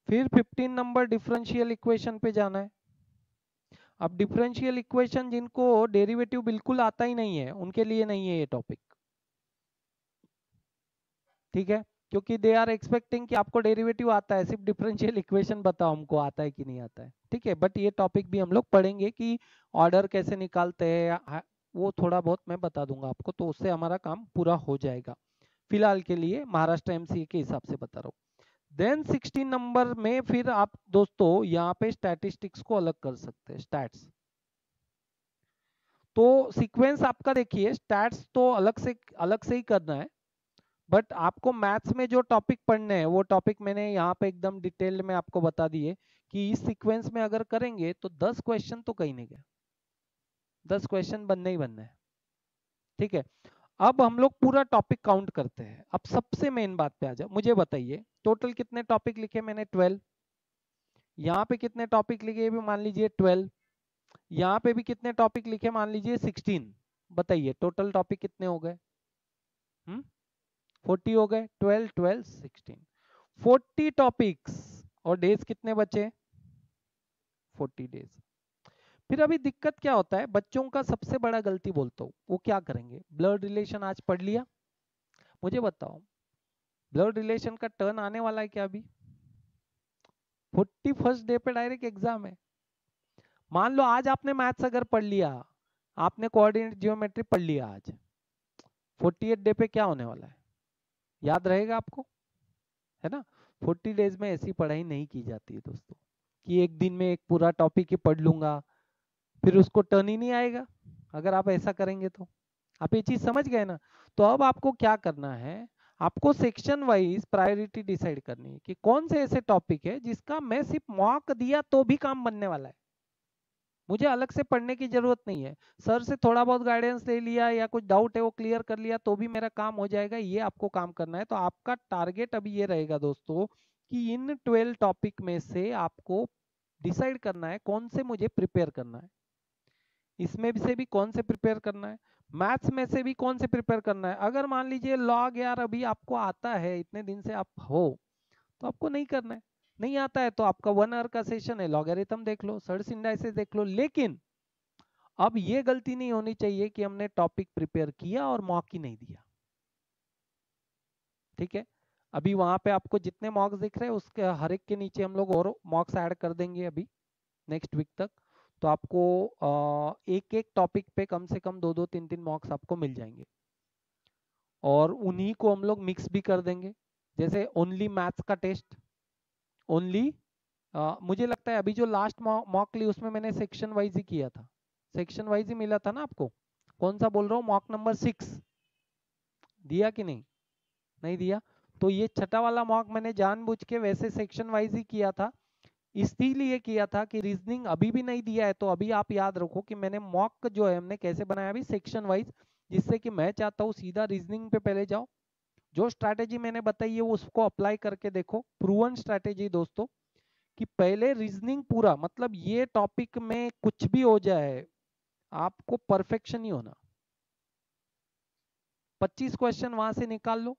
फिर 15 नंबर डिफरेंशियल इक्वेशन पे जाना है। अब डिफरेंशियल इक्वेशन जिनको डेरिवेटिव बिल्कुल आता ही नहीं है उनके लिए नहीं है ये टॉपिक, ठीक है, क्योंकि दे आर एक्सपेक्टिंग कि आपको डेरिवेटिव आता है, सिर्फ डिफरेंशियल इक्वेशन बताओ हमको आता है कि नहीं आता है, ठीक है, बट ये टॉपिक भी हम लोग पढ़ेंगे कि ऑर्डर कैसे निकालते हैं, वो थोड़ा बहुत मैं बता दूंगा आपको, तो उससे हमारा काम पूरा हो जाएगा। फिलहाल के लिए महाराष्ट्र एमसीए के हिसाब से बता रहा हूँ। देन 16 नंबर में फिर आप दोस्तों यहाँ पे स्टैटिस्टिक्स को अलग कर सकते हैं, स्टैट्स। तो सीक्वेंस आपका देखिए, स्टैट्स तो अलग से ही करना है, बट आपको मैथ्स में जो टॉपिक पढ़ने हैं वो टॉपिक मैंने यहाँ पे एकदम डिटेल में आपको बता दिए कि इस सीक्वेंस में अगर करेंगे तो 10 क्वेश्चन तो कहीं नहीं गए, 10 क्वेश्चन बनने ही बनने हैं, ठीक है। अब हम लोग पूरा टॉपिक काउंट करते हैं। अब सबसे मेन बात पे आ जाओ, मुझे बताइए टोटल कितने टॉपिक लिखे मैंने, 12। यहाँ पे कितने टॉपिक लिखे ये भी मान लीजिए 12, यहाँ पे भी कितने टॉपिक लिखे मान लीजिए 16। बताइए टोटल टॉपिक कितने हो गए, 40 हो गए, 12 12 16, 40 टॉपिक्स, और डेज कितने बचे, 40 डेज। फिर अभी दिक्कत क्या होता है, बच्चों का सबसे बड़ा गलती बोलता हूँ, वो क्या करेंगे, ब्लड रिलेशन आज पढ़ लिया, मुझे बताओ ब्लड रिलेशन का टर्न आने वाला है क्या अभी, 41st डे पे डायरेक्ट एग्जाम है। मान लो आज आपने मैथ्स अगर पढ़ लिया, आपने कोऑर्डिनेट जियोमेट्री पढ़ लिया आज, 48 डे पे क्या होने वाला है, याद रहेगा आपको, है ना। 40 डेज में ऐसी पढ़ाई नहीं की जाती है दोस्तों, कि एक दिन में एक पूरा टॉपिक ही पढ़ लूंगा, फिर उसको टर्न ही नहीं आएगा। अगर आप ऐसा करेंगे तो आप ये चीज समझ गए ना। तो अब आपको क्या करना है, आपको सेक्शन वाइज प्रायोरिटी डिसाइड करनी है कि कौन से ऐसे टॉपिक है जिसका मैं सिर्फ मॉक दिया तो भी काम बनने वाला है, मुझे अलग से पढ़ने की जरूरत नहीं है, सर से थोड़ा बहुत गाइडेंस ले लिया या कुछ डाउट है वो क्लियर कर लिया तो भी मेरा काम हो जाएगा, ये आपको काम करना है। तो आपका टारगेट अभी ये रहेगा दोस्तों कि इन 12 टॉपिक में से आपको डिसाइड करना है कौन से मुझे प्रिपेयर करना है, इसमें से भी कौन से प्रिपेयर करना है, मैथ्स में से भी कौन से प्रिपेयर करना है। अगर मान लीजिए लॉग यार अभी आपको आता है, इतने दिन से आप हो, तो आपको नहीं करना है, नहीं आता है तो आपका 1 आवर का सेशन है, लॉगरिथम देख लो, सर्च सिंडाइसिस देख लो, लेकिन अब ये गलती नहीं होनी चाहिए कि हमने टॉपिक प्रिपेयर किया और मॉक ही नहीं दिया, ठीक है। अभी वहां पे आपको जितने मॉक्स दिख रहे हैं उसके हर एक के नीचे हम लोग और मॉक्स ऐड कर देंगे अभी नेक्स्ट वीक तक, तो आपको एक एक टॉपिक पे कम से कम 2 2 3 3 मॉक्स आपको मिल जाएंगे, और उन्हीं को हम लोग मिक्स भी कर देंगे। जैसे ओनली मैथ्स का टेस्ट, ओनली मुझे लगता है अभी जो लास्ट मॉक ली उसमें मैंने सेक्शन वाइज ही किया था, सेक्शन वाइज ही मिला था ना आपको, कौन सा बोल रहा हूँ, मॉक नंबर 6 दिया कि नहीं, नहीं दिया। तो ये छठा वाला मॉक मैंने जानबूझ के वैसे सेक्शन वाइज ही किया था, इसीलिए किया था कि रीजनिंग अभी भी नहीं दिया है, तो अभी आप याद रखो कि मैंने मॉक जो है हमने कैसे बनाया अभी सेक्शन वाइज, जिससे कि मैं चाहता हूँ सीधा रीजनिंग पे पहले जाओ, जो स्ट्रैटेजी मैंने बताई है उसको अप्लाई करके देखो, प्रूवन स्ट्रैटेजी दोस्तों, कि पहले रीजनिंग पूरा, मतलब ये टॉपिक में कुछ भी हो जाए आपको परफेक्शन ही होना। 25 क्वेश्चन वहां से निकाल लो,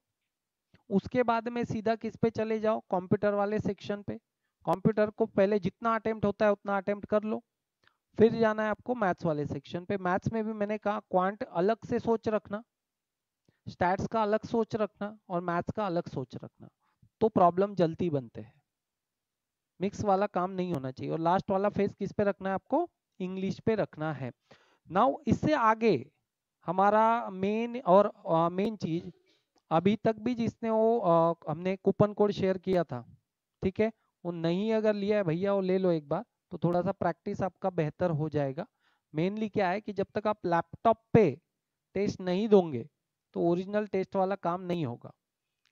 उसके बाद में सीधा किस पे चले जाओ, कंप्यूटर वाले सेक्शन पे। कंप्यूटर को पहले जितना अटेम्प्ट होता है उतना अटेम्प्ट कर लो, फिर जाना है आपको मैथ्स वाले सेक्शन पे। मैथ्स में भी मैंने कहा क्वांट अलग से सोच रखना, स्टैट्स का अलग सोच रखना और मैथ्स का अलग सोच रखना, तो प्रॉब्लम जल्दी बनते हैं। मिक्स वाला काम नहीं होना चाहिए। और लास्ट वाला फेज किस पे रखना है आपको, इंग्लिश पे रखना है। नाउ इससे आगे हमारा मेन और मेन चीज, अभी तक भी जिसने वो हमने कूपन कोड शेयर किया था, ठीक है, वो नहीं अगर लिया है भैया वो ले लो एक बार, तो थोड़ा सा प्रैक्टिस आपका बेहतर हो जाएगा। मेनली क्या है कि जब तक आप लैपटॉप पे टेस्ट नहीं दोगे तो ओरिजिनल टेस्ट वाला काम नहीं होगा।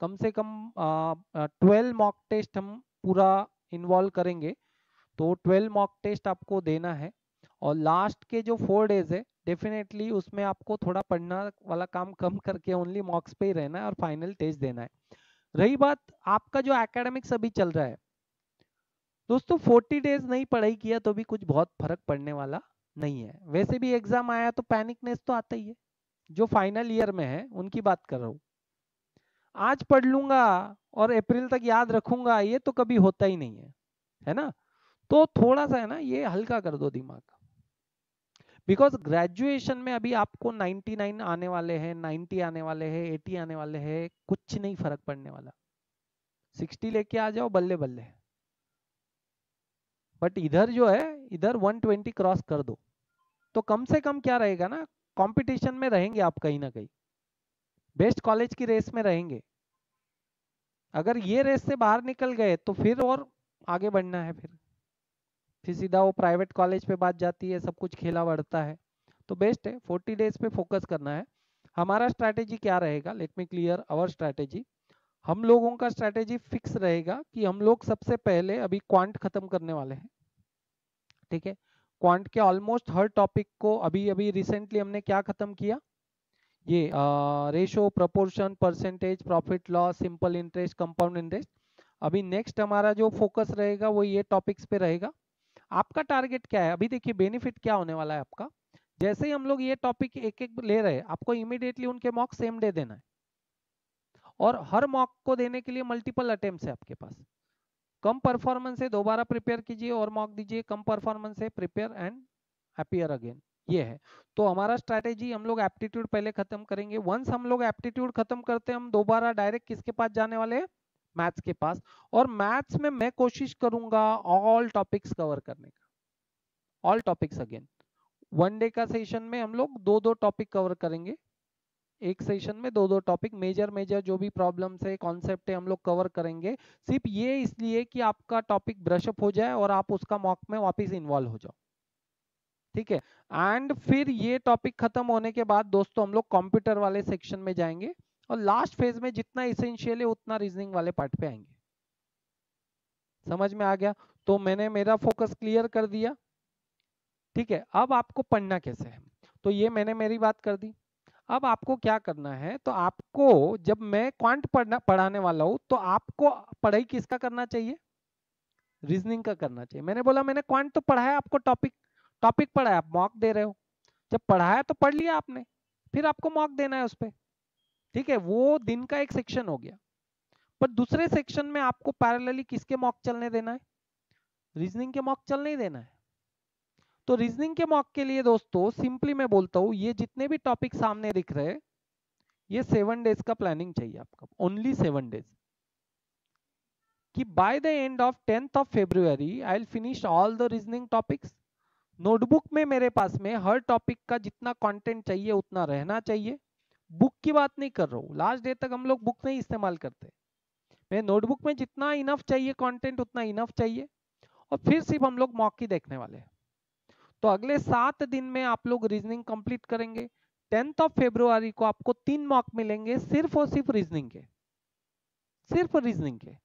कम से कम 12 मॉक टेस्ट हम पूरा इन्वॉल्व करेंगे, तो 12 मॉक टेस्ट आपको देना है। और लास्ट के जो 4 डेज है डेफिनेटली उसमें आपको थोड़ा पढ़ना वाला काम कम करके ओनली मॉक्स पे ही रहना है और फाइनल टेस्ट देना है। रही बात आपका जो एकेडमिक्स अभी चल रहा है दोस्तों, 40 डेज नहीं पढ़ाई किया तो भी कुछ बहुत फर्क पड़ने वाला नहीं है। वैसे भी एग्जाम आया तो पैनिकनेस तो आता ही है, जो फाइनल ईयर में है उनकी बात कर रहा हूँ। आज पढ़ लूंगा और अप्रैल तक याद रखूंगा, ये तो कभी होता ही नहीं है ना। तो थोड़ा सा है ना ये हल्का कर दो दिमाग, बिकॉज ग्रेजुएशन में अभी आपको 99 आने वाले हैं, 90 आने वाले हैं, 80 आने वाले हैं, कुछ नहीं फर्क पड़ने वाला। 60 लेके आ जाओ बल्ले बल्ले, बट इधर जो है इधर 120 क्रॉस कर दो, तो कम से कम क्या रहेगा ना, कंपटीशन में रहेंगे आप कहीं ना कहीं, बेस्ट कॉलेज की रेस में रहेंगे। अगर ये रेस से बाहर निकल गए तो फिर और आगे बढ़ना है, फिर सीधा वो प्राइवेट कॉलेज पे बात जाती है, सब कुछ खेला बढ़ता है। तो बेस्ट है 40 डेज पे फोकस करना है। हमारा स्ट्रैटेजी क्या रहेगा, let me clear our strategy. हम लोगों का स्ट्रैटेजी फिक्स रहेगा कि हम लोग सबसे पहले अभी क्वांट खत्म करने वाले हैं, ठीक है। क्वांट के ऑलमोस्ट हर टॉपिक को अभी अभी रिसेंटली हमने क्या खत्म किया, ये ratio, proportion, percentage, profit loss, simple interest, compound interest. अभी नेक्स्ट हमारा जो फोकस रहेगा वो ये टॉपिक्स पे रहेगा। आपका टारगेट क्या है, अभी देखिए बेनिफिट क्या होने वाला है आपका, जैसे ही हम लोग ये टॉपिक एक एक ले रहे हैं आपको इमीडिएटली उनके मॉक सेम डे देना है, और हर मॉक को देने के लिए मल्टीपल अटेम्प्ट्स है आपके पास। कम परफॉर्मेंस है दोबारा प्रिपेयर कीजिए और मॉक दीजिए, कम परफॉर्मेंस है प्रिपेयर एंड अपीयर अगेन, ये है। तो हमारा स्ट्रैटेजी, हम लोग एप्टीट्यूड पहले खत्म करेंगे। वंस हम लोग एप्टीट्यूड खत्म करते हैं हम दोबारा डायरेक्ट किसके पास जाने वाले हैं, मैथ्स के पास। और मैथ्स में मैं कोशिश करूंगा ऑल टॉपिक्स कवर करने का, all topics again. One day का सेशन में हम लोग दो दो टॉपिक कवर करेंगे, एक सेशन में दो दो टॉपिक, मेजर मेजर जो भी प्रॉब्लम्स है, कॉन्सेप्ट है, हम लोग कवर करेंगे। सिर्फ ये इसलिए कि आपका टॉपिक ब्रशअप हो जाए और आप उसका मॉक में वापस इन्वॉल्व हो जाओ, ठीक है। एंड फिर ये टॉपिक खत्म होने के बाद दोस्तों हम लोग कंप्यूटर वाले सेक्शन में जाएंगे, और लास्ट फेज में जितना इसेंशियल है उतना रीजनिंग वाले पार्ट पे आएंगे। समझ में आ गया? तो मैंने मेरा फोकस क्लियर कर दिया, ठीक है। अब आपको पढ़ना कैसे है, तो ये मैंने मेरी बात कर दी। अब आपको क्या करना है, तो आपको जब मैं क्वांट पढ़ाने वाला हूं तो आपको पढ़ाई किसका करना चाहिए, रीजनिंग का करना चाहिए। मैंने बोला मैंने क्वांट तो पढ़ाया आपको, टॉपिक टॉपिक पढ़ाया, आप मॉक दे रहे हो। जब पढ़ाया तो पढ़ लिया आपने, फिर आपको मॉक देना है उस पर, ठीक है। वो दिन का एक सेक्शन हो गया, पर दूसरे सेक्शन में आपको पैरेलली किसके मॉक चलने देना है, रीजनिंग के मॉक चलने ही देना है। तो रीजनिंग के मॉक के लिए दोस्तों सिंपली मैं बोलता हूं, ये जितने भी टॉपिक सामने दिख रहे हैं ये 7 डेज का प्लानिंग चाहिए आपका, ओनली 7 डेज, कि by the end of 10th of February I will finish all the reasoning topics. Notebook में मेरे पास में हर टॉपिक का जितना कंटेंट चाहिए उतना रहना चाहिए। बुक की बात नहीं कर रहा हूँ, लास्ट डे तक हम लोग बुक नहीं इस्तेमाल करते। मैं नोटबुक में जितना इनफ चाहिए कंटेंट उतना इनफ चाहिए, और फिर सिर्फ हम लोग मॉक ही देखने वाले हैं। तो अगले 7 दिन में आप लोग रीजनिंग कंप्लीट करेंगे। 10th ऑफ February को आपको 3 मॉक मिलेंगे सिर्फ और सिर्फ रीजनिंग के, सिर्फ रीजनिंग के।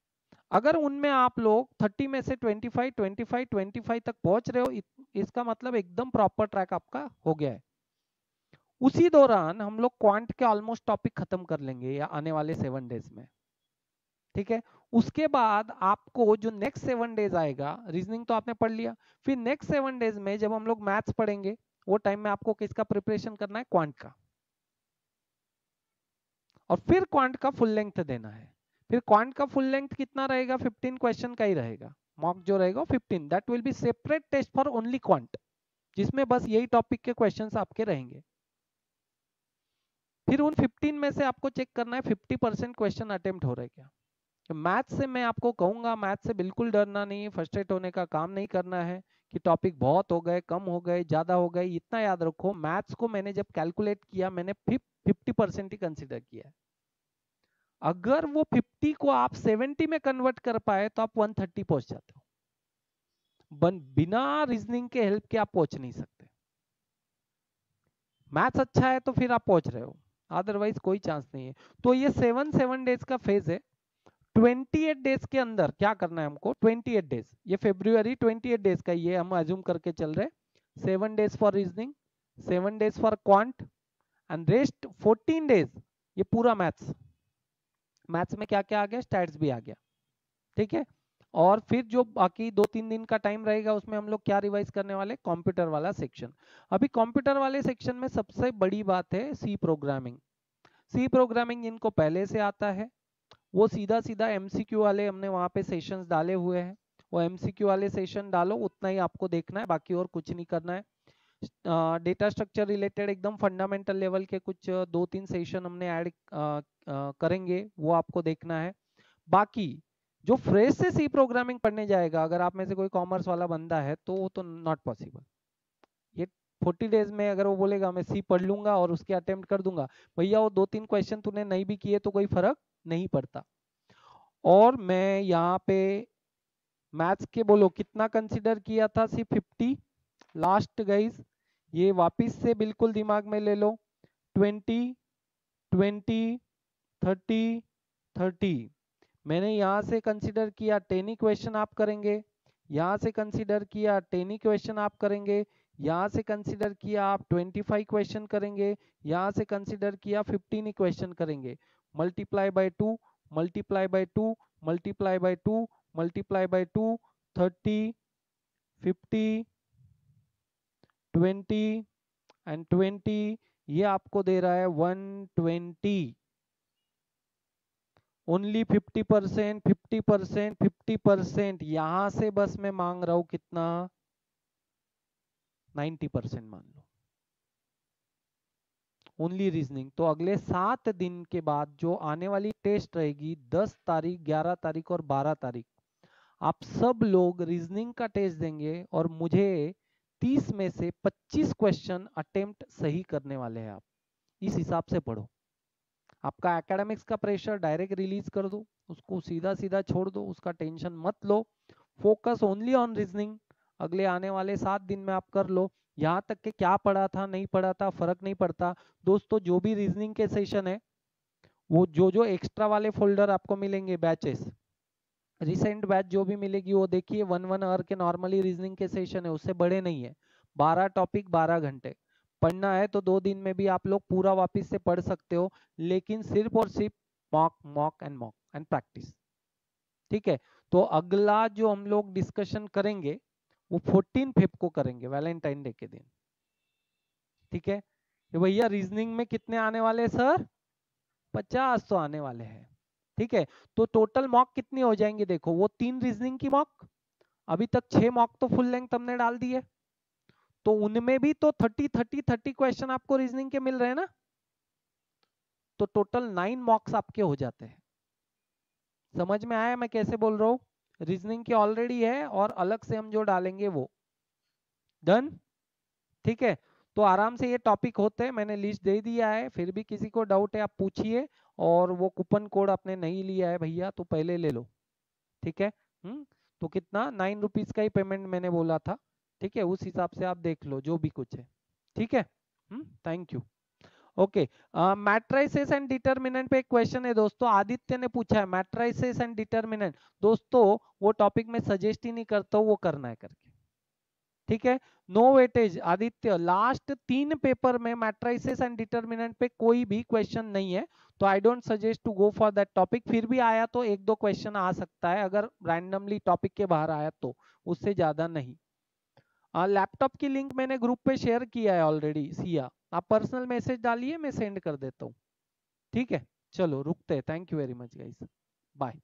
अगर उनमें आप लोग 30 में से 25 25 25 तक पहुंच रहे हो, इसका मतलब एकदम प्रॉपर ट्रैक आपका हो गया है। उसी दौरान हम लोग क्वांट के ऑलमोस्ट टॉपिक खत्म कर लेंगे या आने वाले 7 डेज में, ठीक है। उसके बाद आपको जो नेक्स्ट 7 डेज आएगा, रीजनिंग तो आपने पढ़ लिया, फिर नेक्स्ट 7 डेज में जब हम लोग मैथ्स पढ़ेंगे, वो टाइम में आपको किसका प्रिपरेशन करना है, क्वांट का, और फिर क्वांट का फुल लेंथ देना है। फिर क्वांट का फुल लेंथ कितना रहेगा, 15 क्वेश्चन का ही रहेगा, मॉक जो रहेगा 15, that will be separate test for only quant, जिसमें बस यही टॉपिक के क्वेश्चंस आपके रहेंगे। फिर उन 15 में से आपको चेक करना है 50% क्वेश्चन अटेम्प्ट हो रहे क्या। मैथ से मैं आपको कहूंगा, मैथ से बिल्कुल डरना नहीं है, फ्रस्ट्रेट होने का काम नहीं करना है कि टॉपिक बहुत हो गए, कम हो गए, ज्यादा हो गए। इतना याद रखो, मैथ्स को मैंने जब कैलकुलेट किया, मैंने 50% ही कंसिडर किया है। अगर वो 50 को आप 70 में कन्वर्ट कर पाए तो आप 130 पहुंच जाते हो। बिना रीजनिंग के हेल्प के आप पहुंच नहीं सकते। मैथ्स अच्छा है तो फिर आप पहुंच रहे हो, अदरवाइज कोई चांस नहीं है। तो ये 7 डेज का फेज है। 28 डेज के अंदर क्या करना है हमको, 28 डेज, ये फेब्रुअरी 28 डेज का ये हम अज्यूम करके चल रहे, 7 days for reasoning, 7 days for quant, and rest 14 days ये पूरा मैथ्स। मैथ्स में क्या क्या आ गया, स्टैट्स भी आ गया, ठीक है। और फिर जो बाकी 2-3 दिन का टाइम रहेगा, उसमें हम लोग क्या रिवाइज करने वाले, कंप्यूटर वाला सेक्शन। अभी कंप्यूटर वाले सेक्शन में सबसे बड़ी बात है सी प्रोग्रामिंग। सी प्रोग्रामिंग जिनको पहले से आता है, वो सीधा सीधा एमसीक्यू वाले हमने वहां पे सेशंस डाले हुए हैं, वो एमसीक्यू वाले सेशन डालो, उतना ही आपको देखना है, बाकी और कुछ नहीं करना है। डेटा स्ट्रक्चर रिलेटेड एकदम फंडामेंटल लेवल के कुछ 2-3 सेशन हमने ऐड करेंगे, वो आपको देखना है। बाकी जो फ्रेश से सी प्रोग्रामिंग पढ़ने जाएगा, अगर आप में से कोई कॉमर्स वाला बंदा है, तो वो तो नॉट पॉसिबल। ये 40 डेज में अगर वो बोलेगा मैं सी पढ़ लूंगा और उसके अटेम्प्ट कर दूंगा, भैया वो 2-3 क्वेश्चन तूने नहीं भी किए तो कोई फर्क नहीं पड़ता। और मैं यहाँ पे मैथ्स के बोलो कितना कंसिडर किया था, सिर्फ 50 लास्ट गाइस, ये वापिस से बिल्कुल दिमाग में ले लो। 20 20 30 30 मैंने यहाँ से कंसिडर किया 10 ही क्वेश्चन आप करेंगे, यहाँ से कंसिडर किया 10 ही क्वेश्चन आप करेंगे, यहाँ से कंसिडर किया आप 25 क्वेश्चन करेंगे, यहाँ से कंसिडर किया 15 ही क्वेश्चन करेंगे। Multiply by 2, multiply by 2, multiply by 2, multiply by 2, 30 50 20 and 20, ये आपको दे रहा है 120। ओनली 50%, 50%, 50%, यहां से बस मैं मांग रहा हूं कितना, 90% मान लो, ओनली रीजनिंग। तो अगले 7 दिन के बाद जो आने वाली टेस्ट रहेगी, 10 तारीख, 11 तारीख और 12 तारीख, आप सब लोग रीजनिंग का टेस्ट देंगे और मुझे 30 में से 25 क्वेश्चन अटेम्प्ट सही करने वाले हैं आप। इस हिसाब से पढ़ो। आपका एकेडमिक्स का प्रेशर डायरेक्ट रिलीज कर दो, उसको सीधा सीधा छोड़ दो, उसका टेंशन मत लो, फोकस ओनली ऑन रीजनिंग। अगले आने वाले 7 दिन में आप कर लो। यहाँ तक के क्या पढ़ा था नहीं पढ़ा था फर्क नहीं पड़ता दोस्तों। जो भी रीजनिंग के सेशन है, वो जो जो एक्स्ट्रा वाले फोल्डर आपको मिलेंगे, बैचेस, रिसेंट बैच जो भी मिलेगी, वो देखिए 1 आवर के नॉर्मली रीजनिंग के सेशन है, उससे बड़े नहीं है। 12 टॉपिक 12 घंटे पढ़ना है, तो 2 दिन में भी आप लोग पूरा वापस से पढ़ सकते हो, लेकिन सिर्फ और सिर्फ मॉक मॉक एंड प्रैक्टिस, ठीक है। तो अगला जो हम लोग डिस्कशन करेंगे वो 14 फेब को करेंगे, वैलेंटाइन डे के दिन, ठीक है। तो भैया रीजनिंग में कितने आने वाले हैं सर, 50 तो आने वाले हैं, ठीक है। तो टोटल मॉक कितनी हो जाएंगे, देखो वो 3 रीजनिंग की मॉक, अभी तक 6 मॉक तो फुल लेंथ हमने डाल दी है, तो उनमें भी तो 30 क्वेश्चन आपको रीजनिंग के मिल रहे हैं ना, तो टोटल 9 मॉक्स आपके हो जाते हैं। समझ में आया मैं कैसे बोल रहा हूँ, रीजनिंग की ऑलरेडी है और अलग से हम जो डालेंगे वो डन, ठीक है। तो आराम से ये टॉपिक होते हैं, मैंने लिस्ट दे दिया है, फिर भी किसी को डाउट है आप पूछिए। और वो कूपन कोड आपने नहीं लिया है भैया तो पहले ले लो, ठीक है। तो कितना 9 रुपीज का ही पेमेंट मैंने बोला था, ठीक है, उस हिसाब से आप देख लो जो भी कुछ है, ठीक है। Thank you. Okay, matrices and determinant पे एक क्वेश्चन है दोस्तों, आदित्य ने पूछा है मैट्राइसेस एंड डिटर्मिनेंट। दोस्तों वो टॉपिक में सजेस्ट ही नहीं करता हूँ वो करना है करके, ठीक है। No weightage Aditya, last 3 paper में मैट्रिसेस एंड डिटर्मिनेंट पे कोई भी क्वेश्चन नहीं है, तो I don't suggest to go for that topic. फिर भी आया तो 1-2 क्वेश्चन आ सकता है, अगर रैंडमली टॉपिक के बाहर आया तो, उससे ज्यादा नहीं। लैपटॉप की लिंक मैंने ग्रुप पे शेयर किया है ऑलरेडी सिया, आप पर्सनल मैसेज डालिए, मैं सेंड कर देता हूँ। ठीक है, चलो रुकते हैं। Thank you very much guys, bye.